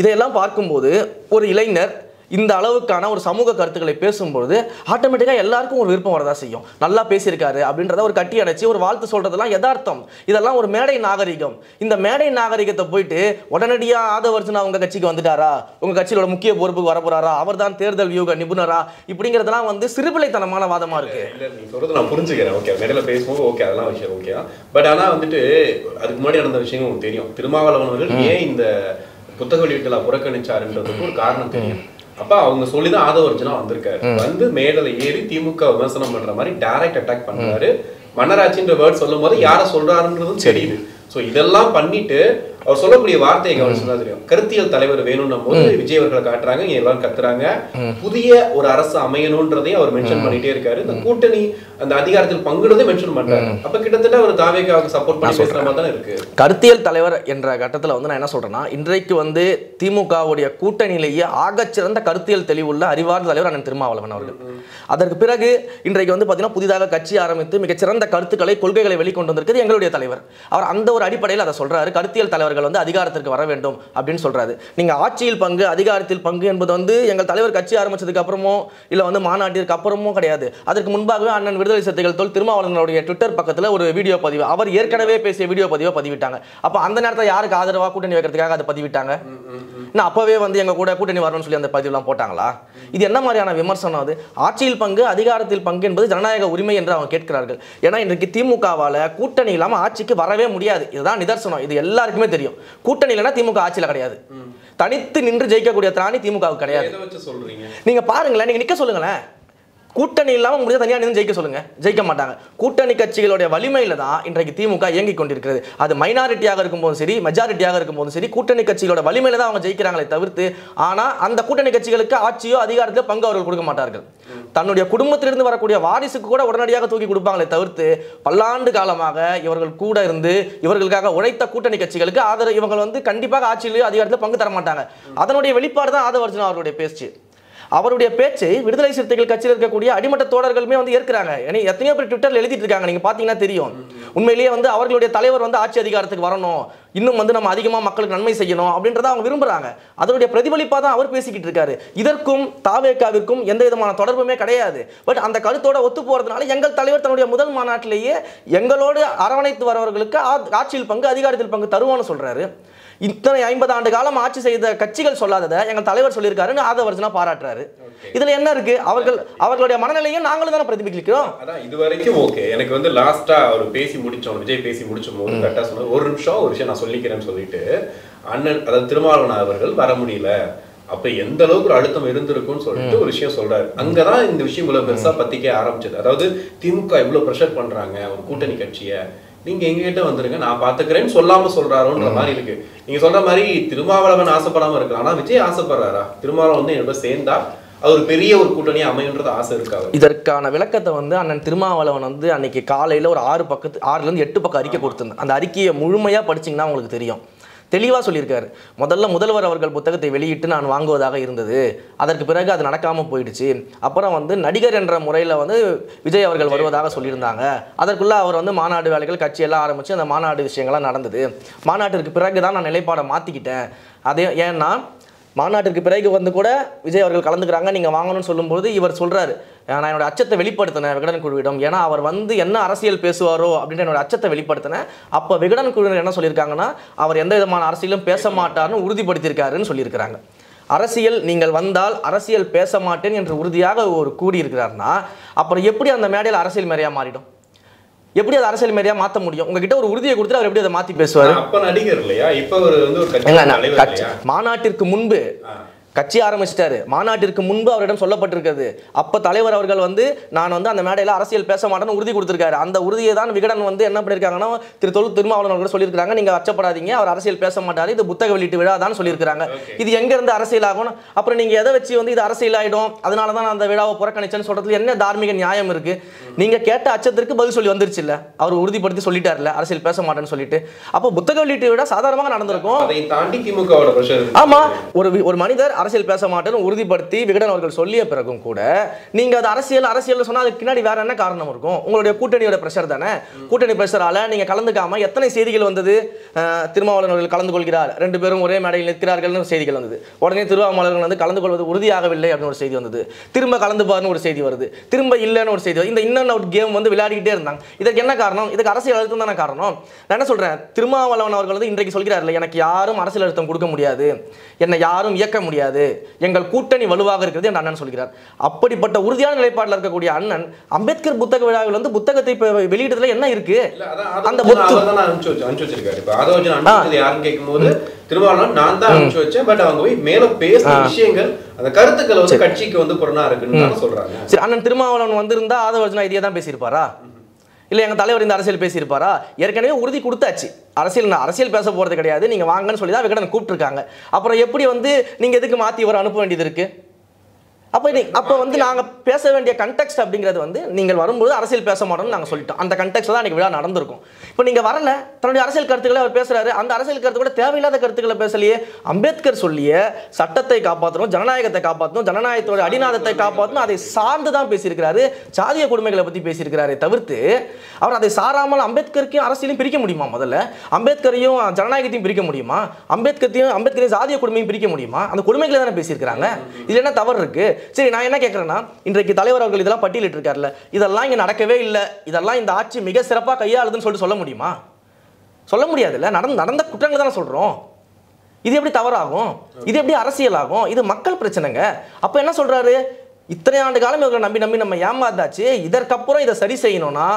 இதையெல்லாம் பார்க்கும்போது ஒரு இளைஞர் இந்த அளவுக்கான ஒரு சமூக கருத்துக்களை பேசும்போது ஆட்டோமேட்டிக்காக எல்லாருக்கும் ஒரு விருப்பம் வரதா செய்யும். நல்லா பேசியிருக்காரு அப்படின்றத ஒரு கட்டி அடைச்சி ஒரு வாழ்த்து சொல்றதெல்லாம் யதார்த்தம். இதெல்லாம் ஒரு மேடை நாகரிகம். இந்த மேடை நாகரிகத்தை போயிட்டு உடனடியாக ஆதவ் அர்ஜுனா உங்க கட்சிக்கு வந்துட்டாரா, உங்க கட்சியோட முக்கிய பொறுப்புக்கு வரப்போறாரா, அவர் தான் தேர்தல் வியூக நிபுணரா, இப்படிங்கிறதெல்லாம் வந்து சிறுபிள்ளைத்தனமான வாதமா இருக்கு. நீ சொல்றது நான் புரிஞ்சுக்கிறேன். ஓகே, மேடையில் பேசும்போது ஓகே, அதெல்லாம் விஷயம் ஓகே. பட் ஆனால் வந்துட்டு அதுக்கு முன்னாடி நடந்த விஷயம் உங்களுக்கு தெரியும். திருமாவளவன் அவர்கள் ஏன் இந்த புத்தக வெளியீட்டில் புறக்கணிச்சாருன்றதுக்கு ஒரு காரணம் தெரியும். அப்ப அவங்க சொல்லிதான் ஆதவ் அர்ஜுனா வந்திருக்காரு. வந்து மேடல ஏறி திமுக விமர்சனம் பண்ற மாதிரி டைரக்ட் அட்டாக் பண்றாரு. மன்னராட்சின்ற வேர்ட் சொல்லும் போது யார சொல்றாருன்றதும் தெரியுது. சோ இதெல்லாம் பண்ணிட்டு அவர் சொல்லக்கூடிய வார்த்தையை கவனிச்சுதான் தெரியும். கருத்தியல் தலைவர் வேணும்னும் போது விஜய் அவர்களை காட்டுறாங்க, எல்லாரும் கத்துறாங்க. புதிய ஒரு அரசு அமையணும்ன்றதையும் அவர் மென்ஷன் பண்ணிட்டே இருக்காரு. இந்த கூட்டணி அந்த அதிகாரத்தில் பங்குறதே மென்ஷன் பண்றாரு. அப்ப கிட்டத்தட்ட ஒரு தாவேக்காவுக்கு சப்போர்ட் பண்ணி பேசுற மாதிரி தான் இருக்கு. கருத்தியல் தலைவர் என்ற கட்டத்துல வந்து நான் என்ன சொல்றேன்னா, இன்றைக்கு வந்து திமுகவுடைய கூட்டணியிலேயே ஆகச்சிறந்த கருத்தியல் தெளிவுள்ள அறிவார்ந்த தலைவர் அண்ணன் திருமாவளவன் அவர்கள். அதற்கு பிறகு இன்றைக்கு வந்து பாத்தீங்கன்னா புதிதாக கட்சி ஆரம்பித்து மிகச்சிறந்த கருத்துக்களை கொள்கைகளை வெளிக்கொண்டு வந்திருக்கிறது எங்களுடைய தலைவர். அவர் அந்த ஒரு அடிப்படையில் அதை சொல்றாரு. கருத்தியல் தலைவர்கள் வந்து அதிகாரத்திற்கு வர வேண்டும் அப்படின்னு சொல்றாரு. நீங்க ஆட்சியில் பங்கு அதிகாரத்தில் பங்கு என்பது வந்து எங்கள் தலைவர் கட்சி ஆரம்பிச்சதுக்கு அப்புறமோ இல்ல வந்து மாநாட்டிற்கு அப்புறமோ கிடையாது. அதற்கு முன்பாகவே அண்ணன் விடுதலை சிறுத்தைகள் தோல் திருமாவளவனுடைய ட்விட்டர் பக்கத்துல ஒரு வீடியோ பதிவு, அவர் ஏற்கனவே பேசிய வீடியோ பதிவை பதிவிட்டாங்க. அப்ப அந்த நேரத்தில் யாருக்கு ஆதரவா கூட்டணி வைக்கிறதுக்காக அதை பதிவிட்டாங்க? அப்பவே வந்து எங்க கூட கூட்டணி வரணும்னு சொல்லி அந்த பதிவுலாம் போட்டாங்களா? இது என்ன மாதிரியான விமர்சனம்? அது ஆட்சியில் பங்கு அதிகாரத்தில் பங்கு என்பது ஜனநாயக உரிமை என்று அவங்க கேட்கிறார்கள். ஏன்னா இன்றைக்கு திமுகவால கூட்டணி இல்லாம ஆட்சிக்கு வரவே முடியாது. இதுதான் நிதர்சனம். இது எல்லாருக்குமே தெரியும். கூட்டணி இல்லைன்னா திமுக ஆட்சியில கிடையாது. தனித்து நின்று ஜெயிக்கக்கூடிய திராணி திமுகவுக்கு கிடையாது. நீங்க பாருங்களேன், நீங்க நிக்க சொல்லுங்களேன். கூட்டணி இல்லாமல் முடியாது தனியாக நின்று ஜெயிக்க சொல்லுங்க, ஜெயிக்க மாட்டாங்க. கூட்டணி கட்சிகளுடைய வலிமையில தான் இன்றைக்கு திமுக இயங்கிக் கொண்டிருக்கிறது. அது மைனாரிட்டியாக இருக்கும்போதும் சரி, மெஜாரிட்டியாக இருக்கும்போதும் சரி, கூட்டணி கட்சிகளோட வலிமையில தான் அவங்க ஜெயிக்கிறாங்களே தவிர்த்து, ஆனா அந்த கூட்டணி கட்சிகளுக்கு ஆட்சியோ அதிகாரத்திலோ பங்கு அவர்கள் கொடுக்க மாட்டார்கள். தன்னுடைய குடும்பத்திலிருந்து வரக்கூடிய வாரிசுக்கு கூட உடனடியாக தூக்கி கொடுப்பாங்களே தவிர்த்து, பல்லாண்டு காலமாக இவர்கள் கூட இருந்து இவர்களுக்காக உழைத்த கூட்டணி கட்சிகளுக்கு ஆதரவு இவங்க வந்து கண்டிப்பாக ஆட்சியிலோ அதிகாரத்திலோ பங்கு தர மாட்டாங்க. அதனுடைய வெளிப்பாடு தான் ஆதவ் அர்ஜுனா அவருடைய பேச்சு. அவருடைய பேச்சை விடுதலை சிறுத்தைகள் கட்சியில் இருக்கக்கூடிய அடிமட்ட தோழர்களுமே வந்து ஏற்கிறாங்க. எத்தனையோ பேர் ட்விட்டர்ல எழுதிட்டு இருக்காங்க, நீங்க பாத்தீங்கன்னா தெரியும். உண்மையிலேயே வந்து அவர்களுடைய தலைவர் வந்து ஆட்சி அதிகாரத்துக்கு வரணும், இன்னும் வந்து நம்ம அதிகமாக மக்களுக்கு நன்மை செய்யணும் அப்படின்றத அவங்க விரும்புறாங்க. அதனுடைய பிரதிபலிப்பாக தான் அவர் பேசிக்கிட்டு இருக்காரு. இதற்கும் தாவேக்காவிற்கும் எந்த விதமான தொடர்புமே கிடையாது. பட் அந்த கருத்தோட ஒத்து போறதுனால எங்கள் தலைவர் தன்னுடைய முதல் மாநாட்டிலேயே எங்களோடு அரவணைத்து வரவர்களுக்கு ஆட்சியில் பங்கு அதிகாரத்தில் பங்கு தருவோம்னு சொல்றாரு. இத்தனை 50 ஆண்டு காலம் ஆட்சி செய்த கட்சிகள் சொல்லாததை எங்கள் தலைவர் சொல்லியிருக்காருன்னு ஆதவ் அர்ஜுனா பாராட்டுறாரு. இதுல என்ன இருக்கு? அவர்களுடைய மனநிலையும் நாங்களும் தானே பிரதிபலிக்கிறோம். அதான் இது வரைக்கும் ஓகே. எனக்கு வந்து லாஸ்டா அவர் பேசி முடிச்சோம், விஜய் பேசி முடிச்சும் போது கரெக்டா சொன்னார், ஒரு நிமிஷம் ஒரு விஷயம் நான் சொல்லிக்கிறேன்னு சொல்லிட்டு அண்ணன் அதாவது திருமாவளவன் அவர்கள் வர முடியல, அப்ப எந்த அளவுக்கு ஒரு அழுத்தம் இருந்திருக்கும்னு சொல்லிட்டு ஒரு விஷயம் சொல்றாரு. அங்கதான் இந்த விஷயம் இவ்வளவு பெருசா பத்திக்க ஆரம்பிச்சது. அதாவது திமுக இவ்வளவு ப்ரெஷர் பண்றாங்க ஒரு கூட்டணி கட்சியை, நீங்க எங்ககிட்ட வந்துருங்க நான் பாத்துக்கிறேன்னு சொல்லாம சொல்றாரோன்ற மாதிரி இருக்கு. நீங்க சொல்ற மாதிரி திருமாவளவன் ஆசைப்படாம இருக்கலாம், ஆனா விஜய் ஆசைப்படுறாரா? திருமாவளவன் வந்து என்னோட சேர்ந்தா அது ஒரு பெரிய ஒரு கூட்டணியா அமையுன்றது ஆசை இருக்காது. இதற்கான விளக்கத்தை வந்து அண்ணன் திருமாவளவன் வந்து அன்னைக்கு காலையில ஒரு 6 இருந்து 8 பக்கம் அறிக்கை கொடுத்திருந்தார். அந்த அறிக்கையை முழுமையா படிச்சீங்கன்னா உங்களுக்கு தெரியும். தெளிவாக சொல்லியிருக்காரு. முதல்வர் அவர்கள் புத்தகத்தை வெளியிட்டு நான் வாங்குவதாக இருந்தது, அதற்கு பிறகு அது நடக்காமல் போயிடுச்சு. அப்புறம் வந்து நடிகர் என்ற முறையில் வந்து விஜய் அவர்கள் வருவதாக சொல்லியிருந்தாங்க. அதற்குள்ளே அவர் வந்து மாநாடு வேலைகள் கட்சியெல்லாம் ஆரம்பித்து அந்த மாநாடு விஷயங்கள்லாம் நடந்தது. மாநாட்டிற்கு பிறகு தான் நான் நிலைப்பாடை மாற்றிக்கிட்டேன். அதே ஏன்னா மாநாட்டிற்கு பிறகு வந்து கூட விஜய் அவர்கள் கலந்துக்கிறாங்க, நீங்கள் வாங்கணும்னு சொல்லும்போது இவர் சொல்கிறாரு, நான் என்னோட அச்சத்தை வெளிப்படுத்தினேன் விகடன் குழுவிடம். ஏன்னா அவர் வந்து என்ன அரசியல் பேசுவாரோ அப்படின்ற என்னோட அச்சத்தை வெளிப்படுத்தினேன். அப்போ விகடன் குழுவினர் என்ன சொல்லியிருக்காங்கன்னா, அவர் எந்த விதமான அரசியலும் பேச மாட்டார்னு உறுதிப்படுத்தியிருக்காருன்னு சொல்லியிருக்கிறாங்க. அரசியல் நீங்கள் வந்தால் அரசியல் பேச மாட்டேன் என்று உறுதியாக ஒரு கூடியிருக்கிறார்னா அப்புறம் எப்படி அந்த மேடையில் அரசியல் மேடையாக மாறிடும்? எப்படி அது அரசியல் மேடையா மாற்ற முடியும்? உங்ககிட்ட ஒரு உறுதியை கொடுத்து அவர் எப்படி அதை மாற்றி பேசுவார்? அப்ப நடிகர் இல்லையா, இப்ப ஒரு வந்து ஒரு கட்சி மாநாட்டிற்கு முன்பு கட்சி ஆரம்பிச்சிட்டாரு. மாநாட்டிற்கு முன்பு அவரிடம் சொல்லப்பட்டிருக்கிறது. அப்போ தலைவர் அவர்கள் வந்து நான் வந்து அந்த மேடையில் அரசியல் பேச மாட்டேன்னு உறுதி கொடுத்திருக்காரு. அந்த உறுதியை தான் விகடன் வந்து என்ன பண்ணியிருக்காங்கன்னா தொல் திருமாவளவன் அவர்கள் சொல்லியிருக்காங்க, நீங்கள் அச்சப்படாதீங்க, அவர் அரசியல் பேச மாட்டாரு, இது புத்தக வெளியீட்டு விழா தான் சொல்லியிருக்காங்க. இது எங்கேருந்து அரசியல் ஆகும்? அப்புறம் நீங்கள் எதை வச்சு வந்து இது அரசியல் ஆகிடும், அதனால தான் நான் அந்த விழாவை புறக்கணிச்சேன்னு சொல்கிறதுல என்ன தார்மீக நியாயம் இருக்குது? நீங்கள் கேட்ட அச்சத்திற்கு பதில் சொல்லி வந்துருச்சு இல்லை, அவர் உறுதிப்படுத்தி சொல்லிட்டார்ல அரசியல் பேச மாட்டேன்னு சொல்லிட்டு. அப்போ புத்தக வெளியீட்டு விழா சாதாரணமாக நடந்திருக்கும். அதை தாண்டி திமுகவோட பிரஷர். ஆமா, ஒரு மனிதர் அரசியல் பேச மாட்டேன்னு உறுதிப்படுத்தி விகடன் அவர்கள் சொல்லிய பிறகும் கூட நீங்க அது அரசியல் சொன்னா அதுக்கு பின்னாடி வேற என்ன காரணம் இருக்கும்? உங்களுடைய கூட்டணியோட பிரஷர் தானே. கூட்டணி பிரஷரால நீங்க கலந்துக்காம எத்தனை செய்திகள் வந்தது? திருமாவளவன் அவர்கள் கலந்து கொள்கிறார், 2 பேரும் ஒரே மேடையில் நிற்கிறார்கள்னு செய்திகள் வந்தது. உடனே திருமாவளவன் வந்து கலந்து கொள்வது உறுதியாகவில்லை அப்படின்னு ஒரு செய்தி வந்தது. திரும்ப கலந்து பாருன்னு ஒரு செய்தி வருது, திரும்ப இல்லைன்னு ஒரு செய்தி. இந்த இன் அண்ட் அவுட் கேம் வந்து விளையாடிக்கிட்டே இருந்தாங்க. இதுக்கு என்ன காரணம்? இதுக்கு அரசியல் அழுத்தம் தானே காரணம். நான் என்ன சொல்றேன், திருமாவளவன் அவர்கள் வந்து இன்றைக்கு சொல்கிறார்ல, எனக்கு யாரும் அரசியல் அழுத்தம் கொடுக்க முடியாது, என்னை யாரும் இயக்க முடியாது, எங்கள் கூட்டணி வலுவாக இருக்கிறது என் அண்ணன் சொல்கிறார். அப்படிப்பட்ட உறுதியான நிலைப்பாட்டில் இருக்கக்கூடிய அண்ணன் அம்பேத்கர் புத்தக விழாவில் வந்து புத்தகத்தை வெளியிடுறதுல என்ன இருக்கு? அந்த திருமாவளவன் நான் தான் அனுப்பிச்சு வச்சேன், பட் அவங்க போய் மேல பேசின விஷயங்கள் அந்த கருத்துக்கள் வந்து கட்சிக்கு வந்து புறணா இருக்குன்னு சொல்றாங்க. சரி, அண்ணன் திருமாவளவன் வந்திருந்தா ஆதவர்ஜனா இதையே தான் பேசியிருப்பாரா? இல்லை எங்கள் தலைவர் இந்த அரசியல் பேசியிருப்பாரா? ஏற்கனவே உறுதி கொடுத்தாச்சு, அரசியல் பேச போகிறது கிடையாது, நீங்கள் வாங்கன்னு சொல்லி தான் விகடன் கூப்பிட்டுருக்காங்க. அப்புறம் எப்படி வந்து நீங்கள் எதுக்கு மாற்றி இவரை அனுப்ப வேண்டியது இருக்குது? அப்போ வந்து நாங்கள் பேச வேண்டிய கண்டெக்ஸ்ட் அப்படிங்கிறது வந்து நீங்கள் வரும்போது அரசியல் பேச மாட்டோம்னு நாங்கள் சொல்லிட்டோம். அந்த கண்டெக்ஸ்ட் தான் எனக்கு விழா நடந்திருக்கும். இப்போ நீங்கள் வரல, தன்னுடைய அரசியல் கருத்துக்களை அவர் பேசுகிறாரு, அந்த அரசியல் கருத்து கூட தேவையில்லாத கருத்துக்களை பேசலையே. அம்பேத்கர் சொல்லிய சட்டத்தை காப்பாற்றணும், ஜனநாயகத்தை காப்பாற்றணும், ஜனநாயகத்தோட அடிநாதத்தை காப்பாற்றணும், அதை சார்ந்து தான் பேசியிருக்கிறாரு. சாதிய கொடுமைகளை பற்றி பேசியிருக்கிறாரே தவிர்த்து அவர் அதை சாராமல் அம்பேத்கருக்கையும் அரசியலையும் பிரிக்க முடியுமா? முதல்ல அம்பேத்கரையும் ஜனநாயகத்தையும் பிரிக்க முடியுமா? அம்பேத்கரையும் சாதிய கொடுமையும் பிரிக்க முடியுமா? அந்த கொடுமைகளை தானே பேசியிருக்கிறாங்க. இதில் என்ன தவறு இருக்கு? சரி, நான் என்ன கேட்குறேன்னா, இன்றைக்கு தலைவர் அவர்கள் இதெல்லாம் பட்டியலிட்டு இருக்காருல்ல, இதெல்லாம் இங்கே நடக்கவே இல்லை, இதெல்லாம் இந்த ஆட்சி மிக சிறப்பாக கையாளுதுன்னு சொல்லிட்டு சொல்ல முடியுமா? சொல்ல முடியாதுல்ல. நடந்த குற்றங்கள் தானே சொல்கிறோம். இது எப்படி தவறாகும்? இது எப்படி அரசியல் ஆகும்? இது மக்கள் பிரச்சனைங்க. அப்போ என்ன சொல்கிறாரு, இத்தனை ஆண்டு காலம் இவர்களை நம்பி நம்ம ஏமாந்தாச்சு, இதற்கப்புறம் இதை சரி செய்யணும்னா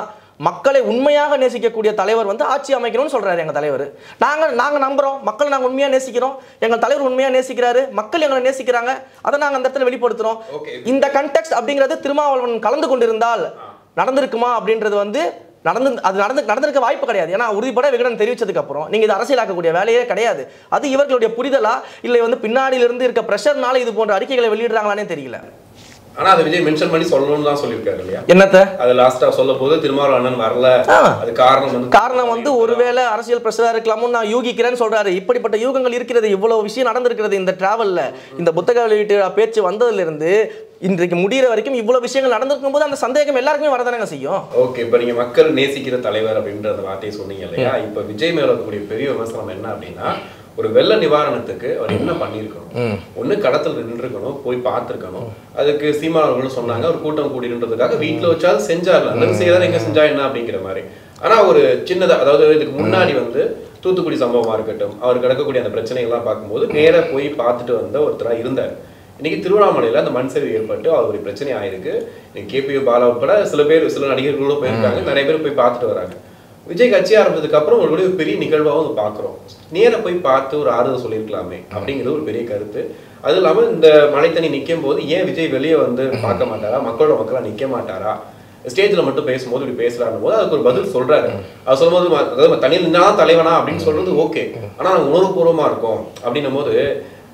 மக்களை உண்மையாக நேசிக்கக்கூடிய தலைவர் வந்து ஆட்சி அமைக்கணும்னு சொல்றாரு எங்க தலைவர். நாங்க நம்புறோம், மக்களை நாங்கள் உண்மையா நேசிக்கிறோம், எங்கள் தலைவர் உண்மையா நேசிக்கிறாரு, மக்கள் எங்களை நேசிக்கிறாங்க, அதை நாங்கள் அந்த இடத்துல வெளிப்படுத்துறோம். இந்த கண்டெக்ஸ்ட் அப்படிங்கிறது திருமாவளவன் கலந்து கொண்டிருந்தால் நடந்திருக்குமா அப்படின்றது வந்து நடந்திருக்க வாய்ப்பு கிடையாது. ஏன்னா உறுதிப்பட விகடன் தெரிவிச்சதுக்கு அப்புறம் நீங்க இது அரசியலாக்கக்கூடிய வேலையே கிடையாது. அது இவர்களுடைய புரிதலா இல்லை வந்து பின்னாடியிலிருந்து இருக்க பிரஷர்னால இது போன்ற அறிக்கைகளை வெளியிடுறாங்களானே தெரியல. ஆனா அது விஜய் மென்ஷன் பண்ணி சொல்லணும்னு தான் சொல்லியிருக்காரு இல்லையா? என்னத்த அது லாஸ்டா சொல்லும் போது திருமாவளவன் வரல, அது காரணம் வந்து ஒருவேளை அரசியல் பிரஷரா இருக்கலாமோ நான் யூகிக்கிறேன்னு சொல்றாரு. இப்படிப்பட்ட யூகங்கள் இருக்கிறது, இவ்வளவு விஷயம் நடந்திருக்கிறது இந்த டிராவல்ல. இந்த புத்தக வெளியீட்டு பேச்சு வந்ததுல இருந்து இன்றைக்கு முடிகிற வரைக்கும் இவ்வளவு விஷயங்கள் நடந்திருக்கும் போது அந்த சந்தேகம் எல்லாருக்குமே வரதானங்க செய்யும். ஓகே, இப்ப நீங்க மக்கள் நேசிக்கிற தலைவர் அப்படின்ற அந்த வார்த்தையை சொன்னீங்க இல்லையா? இப்ப விஜய் மேல இருக்கக்கூடிய பெரிய விமர்சனம் என்ன அப்படின்னா, ஒரு வெள்ள நிவாரணத்துக்கு அவர் என்ன பண்ணியிருக்கணும்? ஒண்ணு கடத்தல் நின்றுக்கணும், போய் பார்த்துருக்கணும். அதுக்கு சீமானவர்களும் சொன்னாங்க, ஒரு கூட்டம் கூடின்றதுக்காக வீட்டுல வச்சாலும் செஞ்சாரு, அந்த செய்யறதா எங்க செஞ்சா என்ன அப்படிங்கிற மாதிரி. ஆனா ஒரு சின்னதா, அதாவது இதுக்கு முன்னாடி வந்து தூத்துக்குடி சம்பவமா இருக்கட்டும், அவர் கிடக்கக்கூடிய அந்த பிரச்சனைகள்லாம் பார்க்கும்போது நேர போய் பார்த்துட்டு வந்த ஒருத்தரா இருந்தார். இன்னைக்கு திருவண்ணாமலையில அந்த மண் சரிவு ஏற்பட்டு அவர் ஒரு பிரச்சனை ஆயிருக்கு. கேபிஓ பாலா உட்பட சில நடிகர்களோட போயிருக்காங்க, நிறைய பேர் போய் பார்த்துட்டு வராங்க. விஜய் கட்சி ஆரம்பிச்சதுக்கு அப்புறம் ஒரு பெரிய நிகழ்வாகவும் பார்க்குறோம். நேர போய் பார்த்து ஒரு ஆறுதல் சொல்லியிருக்கலாமே அப்படிங்கிறது ஒரு பெரிய கருத்து. அது இல்லாமல் இந்த மழை தண்ணி நிற்கும் போது ஏன் விஜய் வெளியே வந்து பார்க்க மாட்டாரா, மக்களா நிற்க மாட்டாரா, ஸ்டேஜில் மட்டும் பேசும்போது இப்படி பேசுறாரு போது அதுக்கு ஒரு பதில் சொல்றாரு. அது சொல்லும்போது அதாவது தனியில் நின்னா தலைவனா அப்படின்னு சொல்றது ஓகே, ஆனால் நாங்கள் உணர்வுபூர்வமா இருக்கோம் அப்படின்னும் போது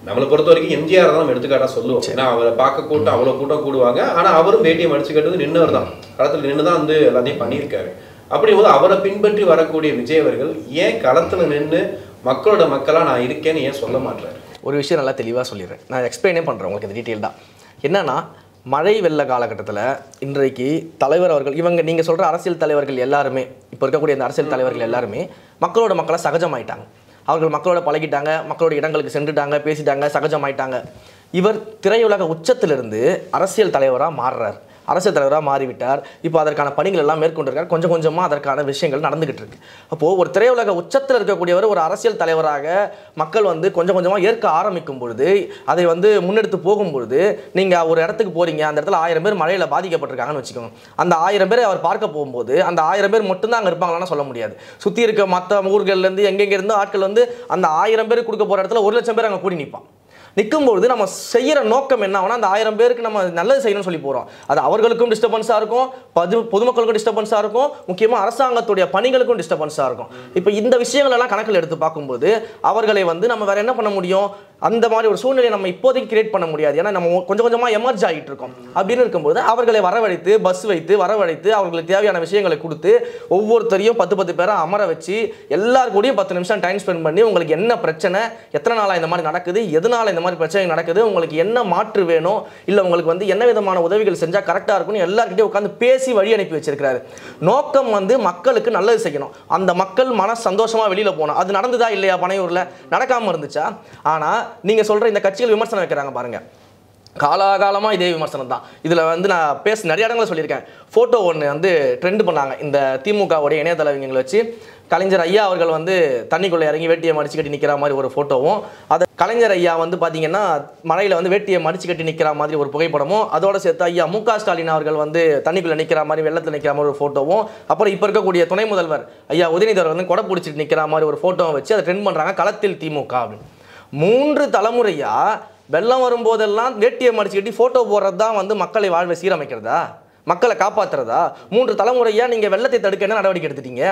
நம்மளை பொறுத்த வரைக்கும் எம்ஜிஆர் தான் நம்ம எடுத்துக்காட்டா சொல்லுவோம். ஏன்னா அவரை பார்க்க கூட்டம் அவ்வளோ கூட்டம் கூடுவாங்க, ஆனால் அவரும் வேட்டியை மடிச்சு கட்டுறது நின்னவர் தான், களத்தில் நின்று தான் வந்து எல்லாத்தையும் பண்ணியிருக்காரு. அப்படிங்கும்போது அவரை பின்பற்றி வரக்கூடிய விஜய் அவர்கள் ஏன் களத்துல நின்று மக்களா நான் இருக்கேன்னு ஏன் சொல்ல மாட்டேறாரு? ஒரு விஷயம் நல்லா தெளிவாக சொல்லிடுறேன், நான் எக்ஸ்பிளைனே பண்ணுறேன் உங்களுக்கு இந்த டீட்டெயில் தான். என்னன்னா, மழை வெள்ள காலகட்டத்தில் இன்றைக்கு தலைவர் அவர்கள், இவங்க நீங்கள் சொல்கிற அரசியல் தலைவர்கள் எல்லாருமே, இப்போ இருக்கக்கூடிய இந்த அரசியல் தலைவர்கள் எல்லாருமே மக்களாக சகஜமாயிட்டாங்க. அவர்கள் மக்களோட பழகிட்டாங்க, மக்களோட இடங்களுக்கு சென்றுட்டாங்க, பேசிட்டாங்க, சகஜமாயிட்டாங்க. இவர் திரையுலக உச்சத்திலிருந்து அரசியல் தலைவராக மாறுறார், அரசியல் தலைவராக மாறிவிட்டார். இப்போ அதற்கான பணிகள் எல்லாம் மேற்கொண்டிருக்கார். கொஞ்சம் கொஞ்சமாக அதற்கான விஷயங்கள் நடந்துகிட்டு இருக்கு. அப்போது ஒரு திரையுலக உச்சத்தில் இருக்கக்கூடியவர் ஒரு அரசியல் தலைவராக மக்கள் வந்து கொஞ்சம் கொஞ்சமாக ஏற்க ஆரம்பிக்கும் பொழுது, அதை வந்து முன்னெடுத்து போகும்பொழுது, நீங்கள் ஒரு இடத்துக்கு போகிறீங்க, அந்த இடத்துல 1000 பேர் மழையில் பாதிக்கப்பட்டிருக்காங்கன்னு வச்சுக்கோங்க. அந்த 1000 பேரை அவர் பார்க்க போகும்போது அந்த 1000 பேர் மட்டும்தான் அங்கே இருப்பாங்களான்னு சொல்ல முடியாது. சுற்றி இருக்க மற்ற ஊர்கள்லேருந்து எங்கெங்கேருந்து ஆட்கள் வந்து அந்த 1000 பேருக்கு கொடுக்க போகிற இடத்துல 1,00,000 பேர் அங்கே கூடி நிற்பான். நிற்கும்போது நம்ம செய்கிற நோக்கம் என்ன ஆகும்னா அந்த 1000 பேருக்கு நம்ம நல்லது செய்யணும்னு சொல்லி போகிறோம். அது அவர்களுக்கும் டிஸ்டர்பன்ஸாக இருக்கும், பொதுமக்களுக்கும் டிஸ்டர்பன்ஸாக இருக்கும், முக்கியமாக அரசாங்கத்துடைய பணிகளுக்கும் டிஸ்டர்பன்ஸாக இருக்கும். இப்போ இந்த விஷயங்கள் எல்லாம் கணக்கில் எடுத்து பார்க்கும்போது அவர்களை வந்து நம்ம வேற என்ன பண்ண முடியும்? அந்த மாதிரி ஒரு சூழ்நிலையை நம்ம இப்போதைக்கு கிரியேட் பண்ண முடியாது. ஏன்னா நம்ம கொஞ்சம் கொஞ்சமாக எமர்ஜ் ஆகிட்டு இருக்கோம். அப்படின்னு இருக்கும்போது அவர்களை வரவழைத்து பஸ் வைத்து வரவழைத்து அவர்களுக்கு தேவையான விஷயங்களை கொடுத்து ஒவ்வொருத்தரையும் 10 பேரை அமர வச்சு எல்லாரும் கூடயும் 10 நிமிஷம் டைம் ஸ்பெண்ட் பண்ணி உங்களுக்கு என்ன பிரச்சனை, எத்தனை நாளாக இந்த மாதிரி நடக்குது, எதனால இந்த மாதிரி பிரச்சனை நடக்குது, உங்களுக்கு என்ன மாற்று வேணும், இல்லை உங்களுக்கு வந்து என்ன விதமான உதவிகள் செஞ்சால் கரெக்டாக இருக்கும்னு எல்லாருக்கிட்டையும் உட்காந்து பேசி வழி அனுப்பி வச்சிருக்கிறாரு. நோக்கம் வந்து மக்களுக்கு நல்லது செய்யணும், அந்த மக்கள் மன சந்தோஷமாக வெளியில் போகணும். அது நடந்துதா இல்லையா? பனையூரில் நடக்காமல் இருந்துச்சா? ஆனால் நீங்கள் சொல்கிற இந்த கட்சிகள் விமர்சனம் வைக்கிறாங்க பாருங்கள், காலாகாலமாக இதே விமர்சனம் தான். இதில் வந்து நான் நிறைய இடங்களில் சொல்லியிருக்கேன். ஃபோட்டோ ஒன்று வந்து ட்ரெண்ட் பண்ணாங்க இந்த திமுகவுடைய இணையதளங்களை வச்சு. கலைஞர் ஐயா அவர்கள் வந்து தண்ணிக்குள்ளே இறங்கி வேட்டியை மடிச்சு கட்டி நிற்கிற மாதிரி ஒரு ஃபோட்டோவும், அதை கலைஞர் ஐயா வந்து பார்த்தீங்கன்னா மழையில் வந்து வேட்டியை மடிச்சு கட்டி நிற்கிற மாதிரி ஒரு புகைப்படமும், அதோட சேர்த்து ஐயா மு.க. ஸ்டாலின் அவர்கள் வந்து தண்ணிக்குள்ளே நிற்கிற மாதிரி வெள்ளத்தில் நிற்கிற மாதிரி ஒரு ஃபோட்டோவும், அப்புறம் இப்போ இருக்கக்கூடிய துணை முதல்வர் ஐயா உதயநிதி அவர்கள் வந்து கொடை பிடிச்சிட்டு நிற்கிற மாதிரி ஒரு ஃபோட்டோவை வச்சு அதை ட்ரெண்ட் பண்ணுறாங்க, களத்தில் திமுக அப்படின்னு. 3 தலைமுறையாக வெள்ளம் வரும்போதெல்லாம் வேட்டியை மடிச்சுக்கிட்டு ஃபோட்டோ போடுறது தான் வந்து மக்களை வாழ்வை சீரமைக்கிறதா, மக்களை காப்பாற்றுறதா? 3 தலைமுறையாக நீங்கள் வெள்ளத்தை தடுக்க என்ன நடவடிக்கை எடுத்துட்டீங்க?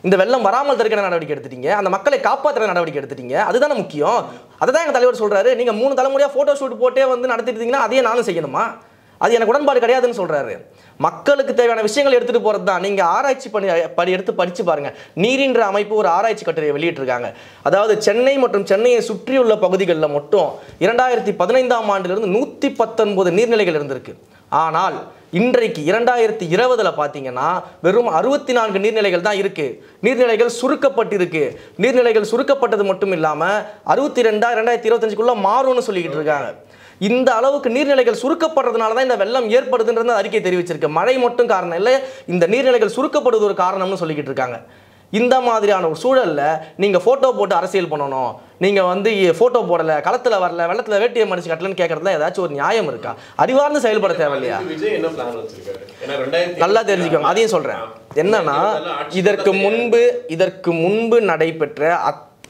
இந்த வெள்ளம் வராமல் தடுக்க நடவடிக்கை எடுத்துட்டீங்க, அந்த மக்களை காப்பாற்றுற நடவடிக்கை எடுத்துட்டீங்க. அதுதானே முக்கியம். அதை தான் எங்கள் தலைவர் சொல்கிறாரு. நீங்கள் 3 தலைமுறையாக ஃபோட்டோ ஷூட் போட்டே வந்து நடத்திட்டீங்கன்னா அதையே நானும் செய்யணுமா? அது எனக்கு உடன்பாடு கிடையாதுன்னு சொல்கிறாரு. மக்களுக்கு தேவையான விஷயங்கள் எடுத்துகிட்டு போகிறது தான். நீங்கள் ஆராய்ச்சி எடுத்து படித்து பாருங்கள். நீரின்ற அமைப்பு ஒரு ஆராய்ச்சி கட்டுரையை வெளியிட்டிருக்காங்க. அதாவது சென்னை மற்றும் சென்னையை சுற்றியுள்ள பகுதிகளில் மட்டும் 2015ஆம் ஆண்டிலிருந்து 119 நீர்நிலைகள் இருந்திருக்கு. ஆனால் இன்றைக்கு 2020 பார்த்தீங்கன்னா வெறும் 64 நீர்நிலைகள் தான் இருக்கு. நீர்நிலைகள் சுருக்கப்பட்டிருக்கு. நீர்நிலைகள் சுருக்கப்பட்டது மட்டும் இல்லாமல் 62 2025க்குள்ள மாறும்னு சொல்லிக்கிட்டு இருக்காங்க. இந்த அளவுக்கு நீர்நிலைகள் சுருக்கப்படுறதுனால தான் இந்த வெள்ளம் ஏற்படுதுன்றது அறிக்கை தெரிவிச்சிருக்கு. மழை மட்டும் காரணம் இல்லை, இந்த நீர்நிலைகள் சுருக்கப்படுவது ஒரு காரணம்னு சொல்லிக்கிட்டு இருக்காங்க. இந்த மாதிரியான ஒரு சூழலில் நீங்கள் ஃபோட்டோ போட்டு அரசியல் பண்ணணும், நீங்கள் வந்து ஃபோட்டோ போடலை, களத்தில் வரல, வெள்ளத்தில் வேட்டியை மடிச்சு கட்டலன்னு கேட்கறதுல ஏதாச்சும் ஒரு நியாயம் இருக்கா? அறிவார்ந்து செயல்பட தேவையில்லையா? நல்லா தெரிஞ்சுக்கோங்க. அதையும் சொல்கிறேன். என்னன்னா இதற்கு முன்பு நடைபெற்ற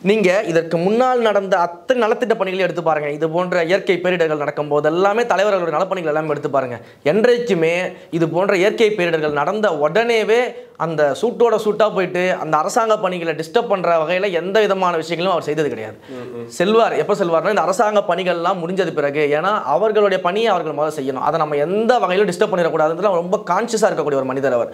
நீங்கள் இதற்கு முன்னால் நடந்த அத்தனை நலத்திட்ட பணிகளை எடுத்து பாருங்கள். இது போன்ற இயற்கை பேரிடர்கள் நடக்கும் போது எல்லாமே தலைவர்களுடைய நலப்பணிகள் எல்லாமே எடுத்து பாருங்கள். என்றைக்குமே இது போன்ற இயற்கை பேரிடர்கள் நடந்த உடனேவே அந்த சூட்டோட சூட்டாக போயிட்டு அந்த அரசாங்க பணிகளை டிஸ்டர்ப் பண்ணுற வகையில் எந்த விதமான விஷயங்களும் அவர் செய்தது கிடையாது. செல்வார். எப்போ செல்வார்னா இந்த அரசாங்க பணிகள்லாம் முடிஞ்சது பிறகு. ஏன்னா அவர்களுடைய பணியை அவர்கள் முதல்ல செய்யணும். அதை நம்ம எந்த வகையிலும் டிஸ்டர்ப் பண்ணிடக்கூடாதுன்னு ரொம்ப கான்ஷியஸாக இருக்கக்கூடிய ஒரு மனிதர் அவர்.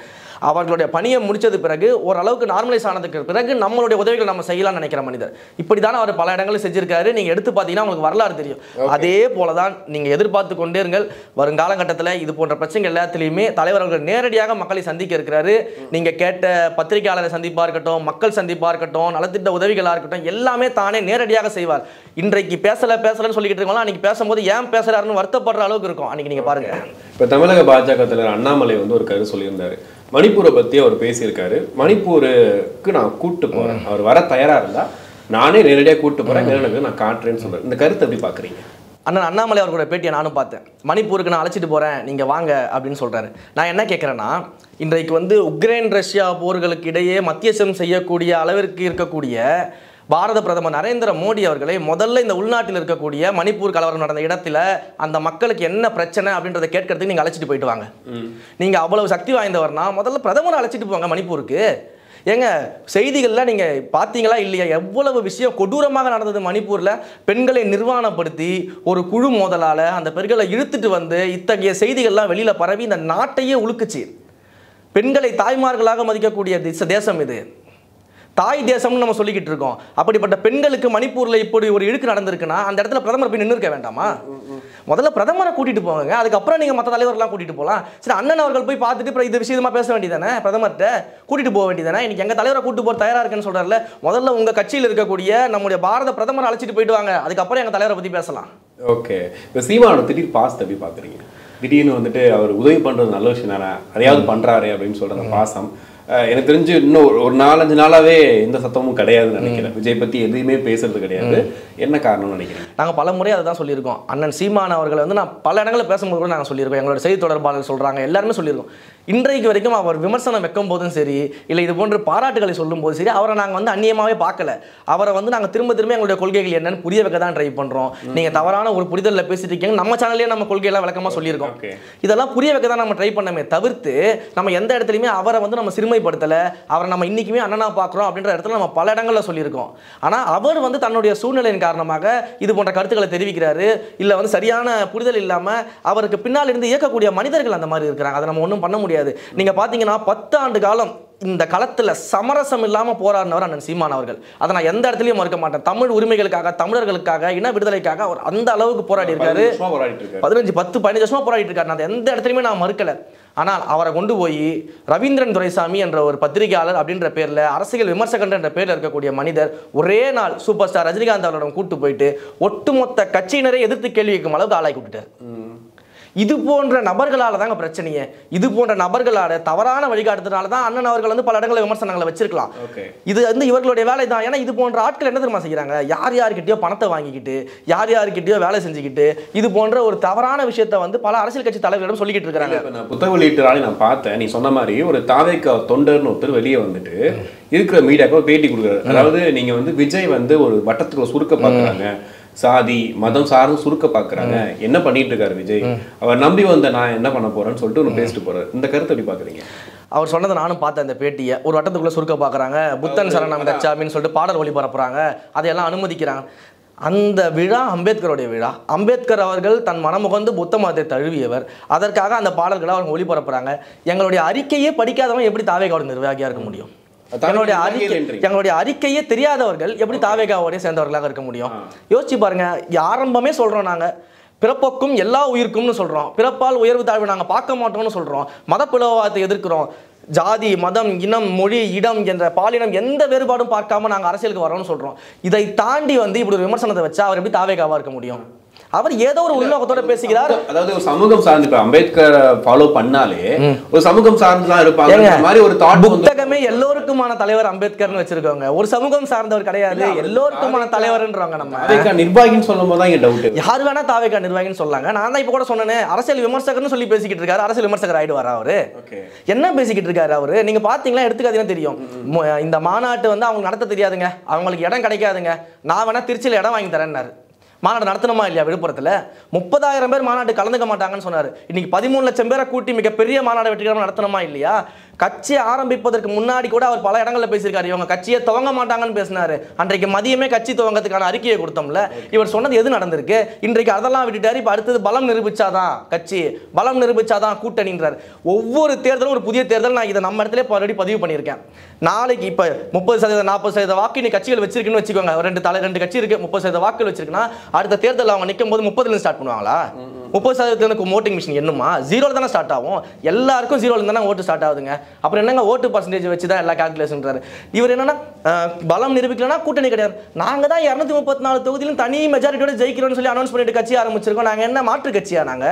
அவர்களுடைய பணியை முடிச்சது பிறகு ஓரளவுக்கு நார்மலைஸ் ஆனதுக்கு பிறகு நம்மளுடைய உதவிகள் நம்ம செய்யலாம்னு நினைக்கிற மனிதர். இப்படி தானே அவர் பல இடங்களில் செஞ்சிருக்காரு. நீங்கள் எடுத்து பார்த்தீங்கன்னா உங்களுக்கு வரலாறு தெரியும். அதே போல தான் நீங்கள் எதிர்பார்த்து கொண்டே இருங்கள். வருங்காலகட்டத்தில் இது போன்ற பிரச்சனைகள் எல்லாத்திலையுமே தலைவர் அவர்கள் நேரடியாக மக்களை சந்திக்க இருக்கிறாரு. நீங்கள் கேட்ட பத்திரிகையாளரை சந்திப்பாக இருக்கட்டும், மக்கள் சந்திப்பாக இருக்கட்டும், நலத்திட்ட உதவிகளாக இருக்கட்டும், எல்லாமே தானே நேரடியாக செய்வார். இன்றைக்கு பேசலன்னு சொல்லிக்கிட்டு இருக்கோம், அன்றைக்கி பேசும்போது ஏன் பேசுகிறாருன்னு வருத்தப்படுற அளவுக்கு இருக்கும். அன்றைக்கி நீங்கள் பாருங்கள். இப்போ தமிழக பாஜக தலைவர் அண்ணாமலை வந்து ஒரு கருத்து சொல்லியிருந்தாரு. மணிப்பூரை பற்றி அவர் பேசியிருக்காரு. மணிப்பூருக்கு நான் கூப்பிட்டு போகிறேன், அவர் வர தயாராக இருந்தால் நானே நேரடியாக கூப்பிட்டு போகிறேன், நான் காட்டுறேன்னு சொல்கிறேன். இந்த கருத்தை எப்படி பார்க்குறீங்க? அண்ணன் அண்ணாமலை அவர்களோட பேட்டியை நானும் பார்த்தேன். மணிப்பூருக்கு நான் அழைச்சிட்டு போகிறேன், நீங்கள் வாங்க அப்படின்னு சொல்கிறாரு. நான் என்ன கேட்குறேன்னா, இன்றைக்கு வந்து உக்ரைன் ரஷ்யா போர்களுக்கு இடையே மத்தியஸ்தம் செய்யக்கூடிய அளவிற்கு இருக்கக்கூடிய பாரத பிரதமர் நரேந்திர மோடி அவர்களை முதல்ல இந்த உள்நாட்டில் இருக்கக்கூடிய மணிப்பூர் கலவரம் நடந்த இடத்துல அந்த மக்களுக்கு என்ன பிரச்சனை அப்படின்றத கேட்கறதுக்கு நீங்கள் அழைச்சிட்டு போயிட்டு வாங்க. நீங்கள் அவ்வளவு சக்தி வாய்ந்தவர்னா முதல்ல பிரதமரை அழைச்சிட்டு போங்க மணிப்பூருக்கு. ஏங்க செய்திகள்லாம் நீங்கள் பார்த்தீங்களா இல்லையா? எவ்வளவு விஷயம் கொடூரமாக நடந்தது மணிப்பூரில். பெண்களை நிர்வாணப்படுத்தி ஒரு குழு மோதலால் அந்த பெண்களை இழுத்துட்டு வந்து இத்தகைய செய்திகள்லாம் வெளியில் பரவி இந்த நாட்டையே உழுக்குச்சு. பெண்களை தாய்மார்களாக மதிக்கக்கூடிய தேசம் இது, தாய் தேசம்னு நம்ம சொல்லிக்கிட்டு இருக்கோம். அப்படிப்பட்ட பெண்களுக்கு மணிப்பூரில் இப்படி ஒரு இழுக்கு நடந்திருக்குன்னா அந்த இடத்துல பிரதமர் போய் நின்று இருக்க வேண்டாமா? முதல்ல பிரதமரை கூட்டிட்டு போங்க, அதுக்கப்புறம் நீங்கள் மற்ற தலைவர்கள்லாம் கூட்டிட்டு போகலாம். சரி, அண்ணன் அவர்கள் போய் பார்த்துட்டு இது விஷயமா பேச வேண்டியதானே, பிரதமர்கிட்ட கூட்டிட்டு போக வேண்டியதானே. இன்னைக்கு எங்கள் தலைவரை கூட்டு போக தயாராக இருக்குன்னு சொல்கிறார்ல, முதல்ல உங்கள் கட்சியில் இருக்கக்கூடிய நம்முடைய பாரத பிரதமர் அழைச்சிட்டு போயிட்டு வாங்க, அதுக்கப்புறம் எங்கள் தலைவரை பற்றி பேசலாம். ஓகே, இப்போ சீமானோட திடீர் பாசத்தை எப்படி பார்க்குறீங்க? திடீர்னு வந்துட்டு அவர் உதவி பண்ணுறது நல்ல விஷயம் தானே, அதையாவது பண்ணுறாரு அப்படின்னு சொல்கிற பாசம் எனக்கு தெரிஞ்சு இன்னும் ஒரு 4-5 நாளாவே எந்த சத்தமும் கிடையாதுன்னு நினைக்கிறேன். விஜய் பத்தி எதுவுமே பேசுறது கிடையாது. என்ன காரணம்னு நினைக்கிறேன்? நாங்கள் பல முறை அதை தான் சொல்லியிருக்கோம். அண்ணன் சீமான் அவர்களை வந்து நான் பல இடங்களில் பேசும்போது கூட நாங்கள் சொல்லியிருக்கோம், எங்களோட செய்தி தொடர்பாளர் சொல்கிறாங்க, எல்லாருமே சொல்லியிருக்கோம். இன்றைக்கு வரைக்கும் அவர் விமர்சனம் வைக்கும் போதும் சரி, இல்லை இது போன்ற பாராட்டுகளை சொல்லும் போதும் சரி, அவரை நாங்கள் வந்து அந்நியமாகவே பார்க்கல. அவரை வந்து நாங்கள் திரும்ப திரும்ப எங்களுடைய கொள்கைகள் என்னன்னு புரிய வைக்க தான் ட்ரை பண்ணுறோம். நீங்கள் தவறான ஒரு புரிதலில் பேசிட்டு இருக்கீங்க, நம்ம சேனல்லேயே நம்ம கொள்கையெல்லாம் விளக்கமாக சொல்லியிருக்கோம். இதெல்லாம் புரிய வைக்க தான் நம்ம ட்ரை பண்ணமே தவிர்த்து நம்ம எந்த இடத்துலையுமே அவரை வந்து நம்ம சிறுமைப்படுத்தலை, அவரை நம்ம இன்றைக்குமே அண்ணனா பார்க்குறோம் அப்படின்ற இடத்துல நம்ம பல இடங்களில் சொல்லியிருக்கோம். ஆனால் அவர் வந்து தன்னுடைய சூழ்நிலையின் காரணமாக இது போன்ற கருத்துக்களை தெரிவிக்கிறாரு. இல்லை வந்து சரியான புரிதல் இல்லாமல் அவருக்கு பின்னால் இருந்து இயக்கக்கூடிய மனிதர்கள் அந்த மாதிரி இருக்கிறாங்க. அதை நம்ம ஒன்றும் பண்ண முடியாது. நீங்க பாத்தீங்கன்னா 10 ஆண்டு காலம் இந்த களத்துல சமரசம் இல்லாம போராடினவர் அண்ணன் சீமான் அவர்கள். அதை நான் எந்த இடத்துலயும் மறுக்க மாட்டேன். தமிழ் உரிமைகளுக்காக, தமிழர்களுக்காக, இன விடுதலைக்காக அவர் அந்த அளவுக்கு போராடி இருக்காரு. 15-10 வருஷமா போராடிட்டு இருக்காரு. நான் எந்த இடத்துலயுமே நான் மறுக்கல. ஆனால் அவரை கொண்டு போய் ரவீந்திரன் துரைசாமி என்ற ஒரு பத்திரிகையாளர் அப்படின்ற பேர்ல, அரசியல் விமர்சகர் என்ற பேர்ல இருக்கக்கூடிய மனிதர் ஒரே நாள் சூப்பர் ஸ்டார் ரஜினிகாந்த் அவர்களிடம் கூட்டு போயிட்டு ஒட்டுமொத்த கட்சியினரை எதிர்த்து கேள்வி கேட்கும் அளவுக்கு ஆளாக்கி விட்டுட்டார். இது போன்ற நபர்களால தாங்க பிரச்சனையே. இது போன்ற நபர்களால தவறான வழிகாட்டுறதுனால தான் அண்ணன் அவர்கள் வந்து பல இடங்களில் விமர்சனங்களை வச்சிருக்கலாம். இது வந்து இவர்களுடைய வேலை தான். ஏன்னா இது போன்ற ஆட்கள் என்ன தெரியுமா செய்யறாங்க, யார் யாருக்கிட்டயோ பணத்தை வாங்கிக்கிட்டு, யார் யாருக்கிட்டயோ வேலை செஞ்சுக்கிட்டு, இது போன்ற ஒரு தவறான விஷயத்த வந்து பல அரசியல் கட்சி தலைவர்களிடம் சொல்லிக்கிட்டு இருக்காங்க. நான் புத்தக வெளியீட்டு நான் பார்த்தேன், நீ சொன்ன மாதிரி ஒரு தாவேக தொண்டர்னு ஒருத்தர் வெளியே வந்துட்டு இருக்கிற மீடியாவுக்கு பேட்டி கொடுக்குறாரு. அதாவது நீங்க வந்து விஜய் வந்து ஒரு வட்டத்துக்குள்ள சுருக்க பாக்குறாங்க, சாதி மதம் சார்ந்து சுருக்க பாக்குறாங்க, என்ன பண்ணிட்டு இருக்காரு விஜய், அவர் நம்பி வந்த நான் என்ன பண்ண போறேன்னு சொல்லிட்டு ஒன்று பேசிட்டு போறாரு. இந்த கருத்தை எப்படி பாக்குறீங்க? அவர் சொன்னதை நானும் பார்த்தேன். அந்த பேட்டியை ஒரு வட்டத்துக்குள்ள சுருக்க பாக்குறாங்க, புத்தன் சரணம் கச்சாமின்னு சொல்லிட்டு பாடல் ஒளிபரப்புறாங்க, அதையெல்லாம் அனுமதிக்கிறாங்க. அந்த விழா அம்பேத்கருடைய விழா. அம்பேத்கர் அவர்கள் தன் மனமுகந்து புத்த மதத்தை தழுவியவர். அதற்காக அந்த பாடல்களை அவங்க ஒளிபரப்புறாங்க. எங்களுடைய அறிக்கையே படிக்காதவங்க எப்படி தாவேகாவோட நிர்வாகியா இருக்க முடியும்? எங்களுடைய அறிக்கையே தெரியாதவர்கள் எப்படி தாவேகாவோட சேர்ந்தவர்களாக இருக்க முடியும்? யோசிச்சு பாருங்க. ஆரம்பமே சொல்றோம், நாங்க பிறப்புக்கும் எல்லா உயிருக்கும்னு சொல்றோம், பிறப்பால் உயர்வு தாழ்வு நாங்க பார்க்க மாட்டோம்னு சொல்றோம், மத பிளவாதத்தை எதிர்க்கிறோம், ஜாதி மதம் இனம் மொழி இடம் என்ற பாலினம் எந்த வேறுபாடும் பார்க்காம நாங்க அரசியலுக்கு வரோம்னு சொல்றோம். இதை தாண்டி வந்து இப்படி ஒரு விமர்சனத்தை வச்சா அவர் எப்படி தாவேகாவா இருக்க முடியும்? அவர் ஏதோ ஒரு உள்நோக்கத்தோட பேசுகிறார். அதாவது ஒரு சமூகம் சார்ந்து, இப்ப அம்பேத்கர் ஃபாலோ பண்ணாலே ஒரு சமூகம் சார்ந்துதான் இருப்பாங்க மாதிரி ஒரு தாட். புத்தகமே எல்லோருக்குமான தலைவர் அம்பேத்கர்னு வச்சிருக்காங்க, ஒரு சமூகம் சார்ந்தவர் கிடையாது, எல்லோருக்குமான தலைவர்ன்றாங்க. நம்ம நிர்வாகின்னு சொல்லும் போது தான் இங்க டவுட். யாரு வேணா தாவேகா நிர்வாகின்னு சொல்லாங்க. நான் தான் இப்ப கூட சொன்னேன், அரசியல் விமர்சகர்னு சொல்லி பேசிக்கிட்டு இருக்காரு. அரசியல் விமர்சகர் ஆயிடுவாரா அவரு? என்ன பேசிக்கிட்டு இருக்காரு அவரு? நீங்க பாத்தீங்களா, எடுத்துக்காதீங்கன்னா தெரியும். இந்த மாநாட்டு வந்து அவங்க நடத்த தெரியாதுங்க, அவங்களுக்கு இடம் கிடைக்காதுங்க, நான் வேணா திருச்சியில இடம் வாங்கி தரேன்னாரு. மாநாடு நடத்தணுமா இல்லையா? விழுப்புரத்தில் 30,000 பேர் மாநாட்டு கலந்துக்க மாட்டாங்கன்னு சொன்னார். இன்னைக்கு 13 லட்சம் பேரை கூட்டி மிகப்பெரிய மாநாடு வெற்றிகரமாக நடத்தணுமா இல்லையா? கட்சியை ஆரம்பிப்பதற்கு முன்னாடி கூட அவர் பல இடங்களில் பேசியிருக்காரு, இவங்க கட்சியை துவங்க மாட்டாங்கன்னு பேசினாரு. அன்றைக்கு மதியமே கட்சி துவங்கத்துக்கான அறிக்கையை கொடுத்தோம்ல. இவர் சொன்னது எது நடந்திருக்கு? இன்றைக்கு அதெல்லாம் விட்டுட்டாரு. இப்போ அடுத்தது பலம் நிரூபிச்சாதான் கட்சி, பலம் நிரூபிச்சாதான் கூட்டணின்றார். ஒவ்வொரு தேர்தலும் ஒரு புதிய தேர்தல். நான் இதை நம்ம இடத்துல ஆல்ரெடி பதிவு பண்ணியிருக்கேன். நாளைக்கு இப்போ 30% 40% வாக்கு நீ கட்சிகள் வச்சிருக்குன்னு வச்சுக்கோங்க. 2 கட்சி இருக்கு, 30% வாக்குகள் வச்சிருக்குன்னா அடுத்த தேர்தல் அவங்க நிற்கும் போது 30% ஸ்டார்ட் பண்ணுவாங்களா? 30% ஓட்டிங் மிஷின் என்னமா 0 தானே ஸ்டார்ட் ஆகும்? எல்லாருக்கும் 0 தானே ஓட்டு ஸ்டார்ட் ஆகுதுங்க. அப்புறம் என்னங்க ஓட்டு பர்சன்டேஜ் வச்சு தான் எல்லா கால்குலேஷன்றாரு. இவர் என்னன்னா பலம் நிரூபிக்கலன்னா கூட்டணி கிடையாது. நாங்க தான் 234 தொகுதியிலும் தனி மெஜாரிட்டியோட ஜெயிக்கிறோம்னு சொல்லி அனௌன்ஸ் பண்ணிட்டு கட்சி ஆரம்பிச்சிருக்கோம். நாங்க என்ன மாற்று கட்சியா? நாங்க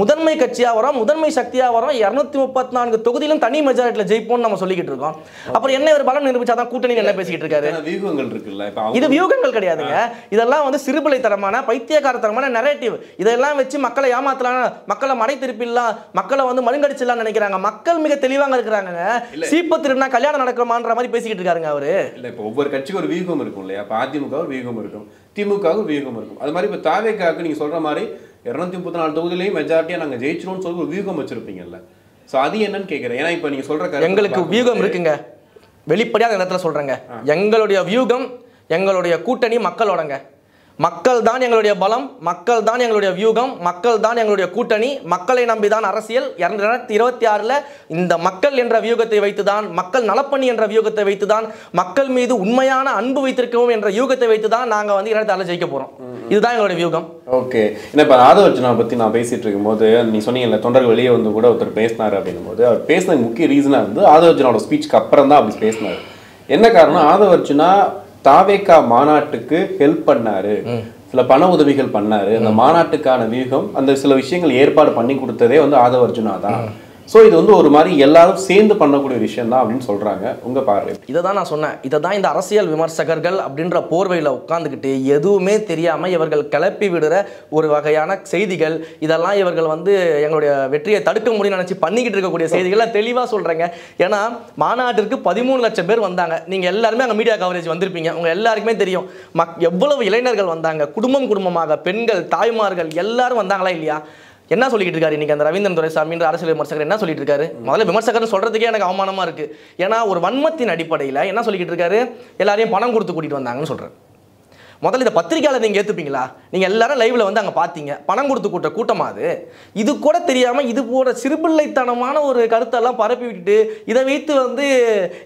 முதன்மை கட்சியா வரோம், முதன்மை சக்தியா வரோம், 234 தொகுதியிலும் தனி மெஜாரிட்டியில ஜெயிப்போம்னு நம்ம சொல்லிக்கிட்டு இருக்கோம். அப்புறம் என்ன இவர் பலம் நிரூபிச்சாதான் கூட்டணி என்ன பேசிக்கிட்டு இருக்காரு? வியூகங்கள் இருக்குல்ல. இது வியூகங்கள் கிடையாதுங்க. இதெல்லாம் வந்து சிறுபிள்ளைத்தனமான பைத்தியக்காரத்தனமான நரேட்டிவ். இதெல்லாம் வச்சு மக்களை ஏமாத்தலாம், மக்களை மடை திருப்பிடலாம், மக்களை வந்து மழுங்கடிச்சிடலாம் நினைக்கிறாங்க. மக்கள் மிக தெளிவாக இருக்கிறாங்க. சீப்பத்திருந்தா கல்யாணம் நடக்குமான்ற மாதிரி பேசிக்கிட்டு இருக்காருங்க அவரு. இல்ல, இப்ப ஒவ்வொரு கட்சிக்கும் ஒரு வியூகம் இருக்கும் இல்லையா? இப்ப அதிமுக ஒரு வியூகம் இருக்கும், திமுக ஒரு வியூகம் இருக்கும். அது மாதிரி இப்ப தாவேகாவுக்கு நீங்க சொல்ற மாதிரி 234 தொகுதியிலையும் மெஜாரிட்டியா நாங்க ஜெயிச்சிரோம்னு சொல்லி ஒரு வியூகம் வச்சிருப்பீங்கல்ல. சோ அது என்னன்னு கேக்குறேன். ஏன்னா இப்ப நீங்க சொல்ற எங்களுக்கு வியூகம் இருக்குங்க, வெளிப்படையா அந்த இடத்துல சொல்றேங்க. எங்களுடைய வியூகம், எங்களுடைய கூட்டணி மக்களோடங்க. மக்கள் தான் எங்களுடைய பலம், மக்கள் தான் எங்களுடைய வியூகம், மக்கள் தான் எங்களுடைய கூட்டணி, மக்களை நம்பிதான் அரசியல். 2026 இந்த மக்கள் என்ற வியூகத்தை வைத்துதான், மக்கள் நலப்பணி என்ற வியூகத்தை வைத்துதான், மக்கள் மீது உண்மையான அன்பு வைத்திருக்கவும் என்ற வியூகத்தை வைத்துதான் நாங்க வந்து 2026 ஜெயிக்க போறோம். இதுதான் எங்களுடைய வியூகம். ஓகே. ஏன்னா இப்போ ஆதவர்ஜுனா பத்தி நான் பேசிட்டு இருக்கும்போது நீ சொன்னீங்கல்ல, தொண்டர்கள் வெளியே வந்து கூட ஒருத்தர் பேசினாரு அப்படின்னும் போது, அவர் பேசினது முக்கிய ரீசனா இருந்து ஆதவர்ஜுனாவோட ஸ்பீச்சுக்கு அப்புறம் தான் அப்படி பேசினாரு. என்ன காரணம்? ஆதவர்ஜுனா தாவேகா மாநாட்டுக்கு ஹெல்ப் பண்ணாரு, சில பண உதவிகள் பண்ணாரு. அந்த மாநாட்டுக்கான வியூகம், அந்த சில விஷயங்கள் ஏற்பாடு பண்ணி கொடுத்ததே வந்து ஆதவர்ஜுனா தான். ஸோ இது வந்து ஒரு மாதிரி எல்லாரும் சேர்ந்து பண்ணக்கூடிய விஷயம் தான் அப்படின்னு சொல்றாங்க. உங்க பார்வை? இதை தான் நான் சொன்னேன். இதை தான் இந்த அரசியல் விமர்சகர்கள் அப்படின்ற போர்வையில் உட்காந்துக்கிட்டு எதுவுமே தெரியாமல் இவர்கள் கிளப்பி விடுற ஒரு வகையான செய்திகள், இதெல்லாம் இவர்கள் வந்து எங்களுடைய வெற்றியை தடுக்க முடியும்னு நினச்சி பண்ணிக்கிட்டு இருக்கக்கூடிய செய்திகளை தெளிவாக சொல்கிறேங்க. ஏன்னா மாநாட்டிற்கு 13 லட்சம் பேர் வந்தாங்க. நீங்கள் எல்லாருமே அங்கே மீடியா கவரேஜ் வந்திருப்பீங்க. உங்கள் எல்லாருக்குமே தெரியும் எவ்வளவு இளைஞர்கள் வந்தாங்க. குடும்பமாக பெண்கள், தாய்மார்கள் எல்லாரும் வந்தாங்களா இல்லையா? என்ன சொல்லிட்டு இருக்காரு இன்னைக்கு அந்த ரவீந்திரன் துரைசாமின்ற அரசியல் விமர்சகர்? என்ன சொல்லிட்டு இருக்காரு? முதல்ல விமர்சகர்னு சொல்றதுக்கே எனக்கு அவமானமா இருக்கு. ஏன்னா ஒரு வன்மத்தின் அடிப்படையில் என்ன சொல்லிக்கிட்டு இருக்காரு? எல்லாரையும் பணம் கொடுத்து கூட்டிட்டு வந்தாங்கன்னு சொல்றேன். முதல்ல இந்த பத்திரிகையாளர் நீங்கள் ஏற்றுப்பீங்களா? நீங்கள் எல்லாரும் லைவில் வந்து அங்கே பார்த்தீங்க, பணம் கொடுத்து கூட்டமா அது? இது கூட தெரியாமல் இது போன்ற சிறுபிள்ளைத்தனமான ஒரு கருத்தெல்லாம் பரப்பி விட்டுட்டு இதை வைத்து வந்து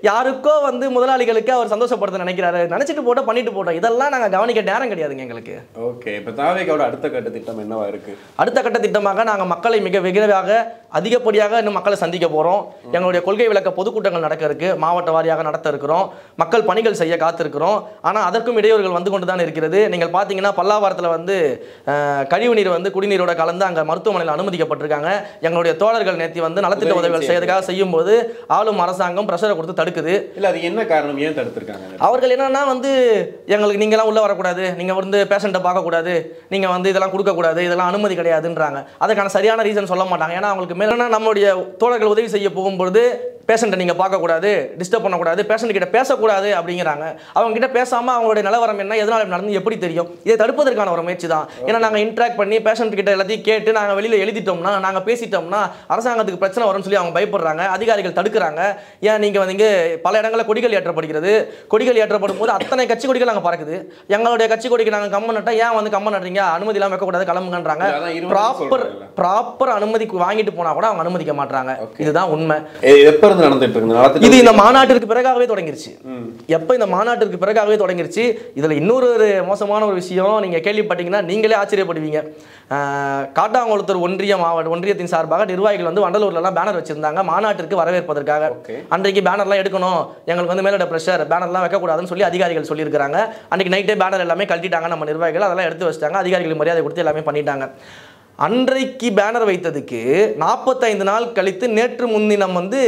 யாருக்கோ வந்து முதலாளிகளுக்கு அவர் சந்தோஷப்படுத்த நினைக்கிறாரு. நினச்சிட்டு பண்ணிட்டு போட்டோம். இதெல்லாம் நாங்கள் கவனிக்க நேரம் கிடையாதுங்க எங்களுக்கு. ஓகே, இப்போ தாவேக்காவோட அடுத்த கட்ட திட்டம் என்னவா இருக்கு? அடுத்த கட்ட திட்டமாக நாங்கள் மக்களை மிக விரைவாக அதிகப்படியாக இன்னும் மக்களை சந்திக்க போகிறோம். எங்களுடைய கொள்கை விளக்க பொதுக்கூட்டங்கள் நடக்க இருக்கு, மாவட்ட வாரியாக நடத்த இருக்கிறோம், மக்கள் பணிகள் செய்ய காத்திருக்கிறோம். ஆனால் அதற்கும் இடையூறுகள் வந்து கொண்டு தான் இருக்கிறது. நீங்கள் பார்த்தீங்கன்னா பல்லாவரத்தில் வந்து கழிவுநீர் வந்து குடிநீரோட கலந்து அங்கே மருத்துவமனையில் அனுமதிக்கப்பட்டிருக்காங்க. எங்களுடைய தோழர்கள் நேற்று வந்து நலத்திட்ட உதவிகள் செய்யறதுக்காக செய்யும்போது ஆளும் அரசாங்கம் பிரஷரை கொடுத்து தடுக்குது. இல்லை, அது என்ன காரணம்? ஏன் தடுத்திருக்காங்க? அவர்கள் என்னன்னா வந்து எங்களுக்கு நீங்களாம் உள்ள வரக்கூடாது, நீங்கள் வந்து பேஷண்ட்டை பார்க்கக்கூடாது, நீங்கள் வந்து இதெல்லாம் கொடுக்கக்கூடாது, இதெல்லாம் அனுமதி கிடையாதுன்றாங்க. அதுக்கான சரியான ரீசன் சொல்ல மாட்டாங்க. ஏன்னா அவங்களுக்கு மேலே நம்மளுடைய தோழர்கள் உதவி செய்ய போகும்பொழுது பேஷண்ட்டை நீங்கள் பார்க்கக்கூடாது, டிஸ்டர்ப் பண்ணக்கூடாது, பேஷண்ட் கிட்ட பேசக்கூடாது அப்படிங்கிறாங்க. அவங்க கிட்ட பேசாமல் அவங்களுடைய நிலவரம் என்ன, எதனால் நடந்து எப்படி தெரியும்? இதை தடுப்பதற்கான ஒரு முயற்சி தான். ஏன்னா நாங்கள் இன்ட்ராக்ட் பண்ணி பேஷண்ட் கிட்ட எல்லாத்தையும் கேட்டு நாங்கள் வெளியில் எழுதிட்டோம்னா, நாங்கள் பேசிட்டோம்னா அரசாங்கத்துக்கு பிரச்சனை வரும்னு சொல்லி அவங்க பயப்படுறாங்க, அதிகாரிகள் தடுக்கிறாங்க. ஏன் நீங்கள் வந்து இங்கே பல இடங்களில் கொடிகள் ஏற்றப்படுகிறது. கொடிகள் ஏற்றப்படும் போது அத்தனை கட்சி கொடிகள் நாங்கள் பறக்குது. எங்களுடைய கட்சி கொடிக்கு நாங்கள் கம்மன் நட்டா ஏன் வந்து கம்மன் நட்டுறீங்க, அனுமதி எல்லாம் வைக்கக்கூடாது, கிளம்புங்கன்றாங்க. ப்ராப்பர் அனுமதி வாங்கிட்டு போனா கூட அவங்க அனுமதிக்க மாட்டாங்க. இதுதான் உண்மை. இது இந்த மாநாட்டிற்கு பிறகாகவே தொடங்கிருச்சு. எப்ப இந்த மாநாட்டிற்கு பிறகாகவே தொடங்கிருச்சு. இதுல இன்னொரு மோசமான ஒரு விஷயம் நீங்க கேள்விப்பட்டீங்கன்னா நீங்களே ஆச்சரியப்படுவீங்க. காட்டாங்குளத்தூர் ஒன்றியத்தின் சார்பாக நிர்வாகிகள் வந்து வண்டலூர்ல எல்லாம் பேனர் வச்சிருந்தாங்க மாநாட்டிற்கு வரவேற்பதற்காக. அன்றைக்கு பேனர்லாம் எடுக்கணும், எங்களுக்கு வந்து மேலோட பிரஷர், பேனர்லாம் வைக்கக்கூடாதுன்னு சொல்லி அதிகாரிகள் சொல்லியிருக்காங்க. அன்றைக்கு நைட்டே பேனர் எல்லாமே கழட்டிட்டாங்க நம்ம நிர்வாகிகள். அதெல்லாம் எடுத்து வச்சிட்டாங்க, அதிகாரிகளுக்கு மரியாதை கொடுத்து எல்லாமே பண்ணிட்டாங்க. அன்றைக்கு பேனர் வைத்ததுக்கு 45 நாள் கழித்து நேற்று முன்தினம் வந்து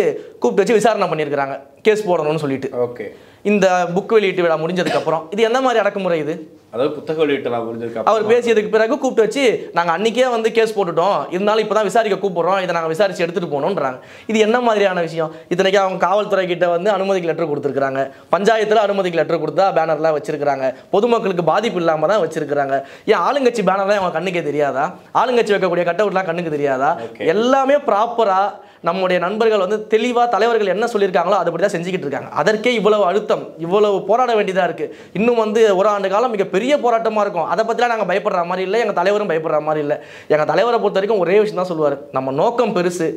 கூப்பிட்டு வச்சு விசாரணை பண்ணியிருக்கிறாங்க, கேஸ் போடணும்னு சொல்லிட்டு. ஓகே, இந்த புக் வெளியீட்டு விழா முடிஞ்சதுக்கு அப்புறம் இது எந்த மாதிரி அடக்குமுறை? இது அதாவது புத்தக வெளியீட்டு முடிஞ்சதுக்கு அவர் பேசியதுக்கு பிறகு கூப்பிட்டு வச்சு நாங்கள் அன்னைக்கே வந்து கேஸ் போட்டுட்டோம், இருந்தாலும் இப்போ தான் விசாரிக்க கூப்பிடுறோம், இதை நாங்கள் விசாரிச்சு எடுத்துகிட்டு போகணுன்றாங்க. இது என்ன மாதிரியான விஷயம்? இத்தனைக்கு அவங்க காவல்துறை கிட்ட வந்து அனுமதிக்கு லெட்டர் கொடுத்துருக்காங்க, பஞ்சாயத்தில் அனுமதிக்கு லெட்டர் கொடுத்தா பேனர்லாம் வச்சிருக்காங்க, பொதுமக்களுக்கு பாதிப்பு இல்லாமல் தான் வச்சிருக்காங்க. ஏன் ஆளுங்கட்சி பேனர்லாம் அவங்க கண்ணுக்கே தெரியாதா? ஆளுங்கட்சி வைக்கக்கூடிய கட் அவுட்லாம் கண்ணுக்கு தெரியாதா? எல்லாமே ப்ராப்பராக நம்முடைய நண்பர்கள் வந்து தெளிவாக தலைவர்கள் என்ன சொல்லியிருக்காங்களோ அதுபடி தான் செஞ்சுக்கிட்டு இருக்காங்க. அதற்கே இவ்வளவு அழுத்தம், இவ்வளவு போராட வேண்டியதாக இருக்குது. இன்னும் வந்து ஒரு ஆண்டு காலம் மிகப்பெரிய போராட்டமாக இருக்கும். அதை பற்றிலாம் நாங்கள் பயப்படுற மாதிரி இல்லை, எங்கள் தலைவரும் பயப்படுற மாதிரி இல்லை. எங்கள் தலைவரை பொறுத்த வரைக்கும் ஒரே விஷயம் தான் சொல்லுவார், நம்ம நோக்கம் பெருசு,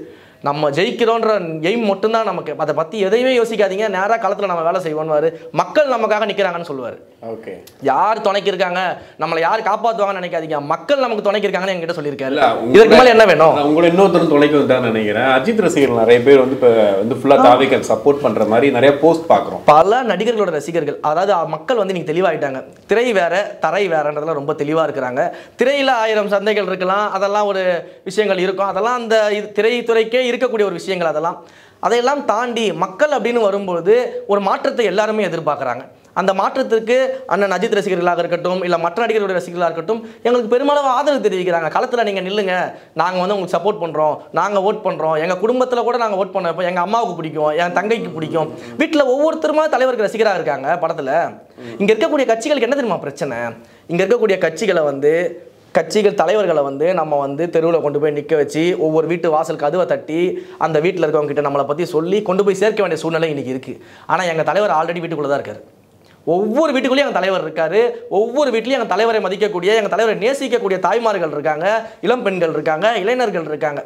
நம்ம ஜெயிக்கிறோன்ற எய்ம் மட்டும்தான் நமக்கு, அதை பற்றி எதையுமே யோசிக்காதீங்க, நேராக காலத்தில் நம்ம வேலை செய்வோன்னு. மக்கள் நமக்காக நிற்கிறாங்கன்னு சொல்லுவார். ஓகே, யார் துணைக்கு இருக்காங்க, நம்மளை யார் காப்பாற்றுவாங்கன்னு நினைக்காதீங்க, மக்கள் நமக்கு துணைக்கு இருக்காங்கன்னு என்கிட்ட சொல்லியிருக்காரு. இதற்கு மேலே என்ன வேணும்? உங்களை இன்னொருத்தரும் துணைக்கு வந்தான்னு நினைக்கிறேன். அஜித் ரசிகர்கள் நிறைய பேர் வந்து இப்போ வந்து ஃபுல்லாக தாவேக்கு சப்போர்ட் பண்ணுற மாதிரி நிறைய போஸ்ட் பார்க்குறோம். பல நடிகர்களோட ரசிகர்கள், அதாவது மக்கள் வந்து நீங்கள் தெளிவாயிட்டாங்க. திரை வேற தரை வேறன்றதுல ரொம்ப தெளிவாக இருக்கிறாங்க. திரையில் 1000 சந்தைகள் இருக்கலாம், அதெல்லாம் ஒரு விஷயங்கள் இருக்கும், அதெல்லாம் அந்த திரைத்துறைக்கே இருக்கக்கூடிய ஒரு விஷயங்கள். அதையெல்லாம் தாண்டி மக்கள் அப்படின்னு வரும்போது ஒரு மாற்றத்தை எல்லாருமே எதிர்பார்க்குறாங்க. அந்த மாற்றத்திற்கு அண்ணன் அஜித் ரசிகர்களாக இருக்கட்டும், இல்லை மற்ற நடிகர்களுடைய ரசிகர்களாக இருக்கட்டும், எங்களுக்கு பெருமளவு ஆதரவு தெரிவிக்கிறாங்க. களத்தில் நீங்கள் நில்லுங்க, நாங்கள் வந்து உங்களுக்கு சப்போர்ட் பண்ணுறோம், நாங்கள் ஓட் பண்ணுறோம், எங்கள் குடும்பத்தில் கூட நாங்கள் ஓட் பண்ண வைப்போம், எங்கள் அம்மாவுக்கு பிடிக்கும், என் தங்கைக்கு பிடிக்கும். வீட்டில் ஒவ்வொருத்தருமா தலைவருக்கு ரசிகராக இருக்காங்க. படத்தில் இங்கே இருக்கக்கூடிய கட்சிகளுக்கு என்ன தெரியுமா பிரச்சனை? இங்கே இருக்கக்கூடிய கட்சிகளை வந்து தலைவர்களை வந்து நம்ம வந்து தெருவில் கொண்டு போய் நிற்க வச்சு ஒவ்வொரு வீட்டு வாசல் கதவை தட்டி அந்த வீட்டில் இருக்கவங்க கிட்ட நம்மளை பற்றி சொல்லி கொண்டு போய் சேர்க்க வேண்டிய சூழ்நிலை இன்றைக்கி இருக்குது. ஆனால் எங்கள் தலைவர் ஆல்ரெடி வீட்டுக்குள்ளே தான் இருக்கார். ஒவ்வொரு வீட்டுக்குள்ளேயும் எங்கள் தலைவர் இருக்கார். ஒவ்வொரு வீட்லையும் எங்கள் தலைவரை மதிக்கக்கூடிய, எங்கள் தலைவரை நேசிக்கக்கூடிய தாய்மார்கள் இருக்காங்க, இளம் பெண்கள் இருக்காங்க, இளைஞர்கள் இருக்காங்க.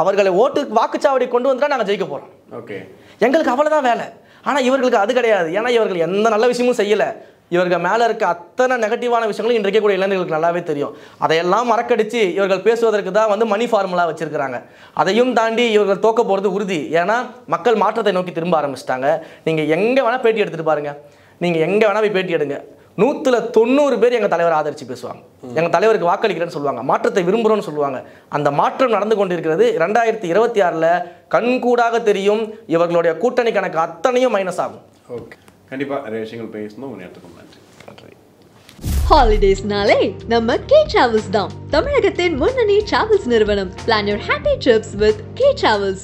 அவர்களை வாக்குச்சாவடி கொண்டு வந்துட்டா நாங்கள் ஜெயிக்க போகிறோம். ஓகே, எங்களுக்கு அவ்வளோதான் வேலை. ஆனால் இவர்களுக்கு அது கிடையாது. ஏன்னா இவர்கள் எந்த நல்ல விஷயமும் செய்யலை. இவர்கள் மேலே இருக்க அத்தனை நெகட்டிவான விஷயங்களும் இன்றைக்கே கூட இளைஞர்களுக்கு நல்லாவே தெரியும். அதையெல்லாம் மறக்கடிச்சு இவர்கள் பேசுவதற்கு தான் வந்து மணி ஃபார்முலா வச்சிருக்கிறாங்க. அதையும் தாண்டி இவர்கள் தோக்க போகிறது உறுதி. ஏன்னா மக்கள் மாற்றத்தை நோக்கி திரும்ப ஆரம்பிச்சிட்டாங்க. நீங்கள் எங்கே வேணால் பேட்டி எடுத்துகிட்டு பாருங்கள், நீங்கள் எங்கே வேணால் போய் பேட்டி எடுங்க. 100% பேர் எங்கள் தலைவர் ஆதரித்து பேசுவாங்க, எங்கள் தலைவருக்கு வாக்களிக்கிறேன்னு சொல்லுவாங்க, மாற்றத்தை விரும்புகிறோன்னு சொல்லுவாங்க. அந்த மாற்றம் நடந்து கொண்டிருக்கிறது. 2026 கண்கூடாக தெரியும். இவர்களுடைய கூட்டணி கணக்கு அத்தனையும் மைனஸ் ஆகும். ஓகே, கண்டிப்பாக நிறைய விஷயங்கள் பேசணும். உங்கள் நேரத்துக்கு நன்றி. ஹாலிடேஸ்னாலே நம்ம கே டிராவல்ஸ் தான். தமிழகத்தின் முன்னணி டிராவல்ஸ் நிறுவனம். Plan your happy trips with K Travels.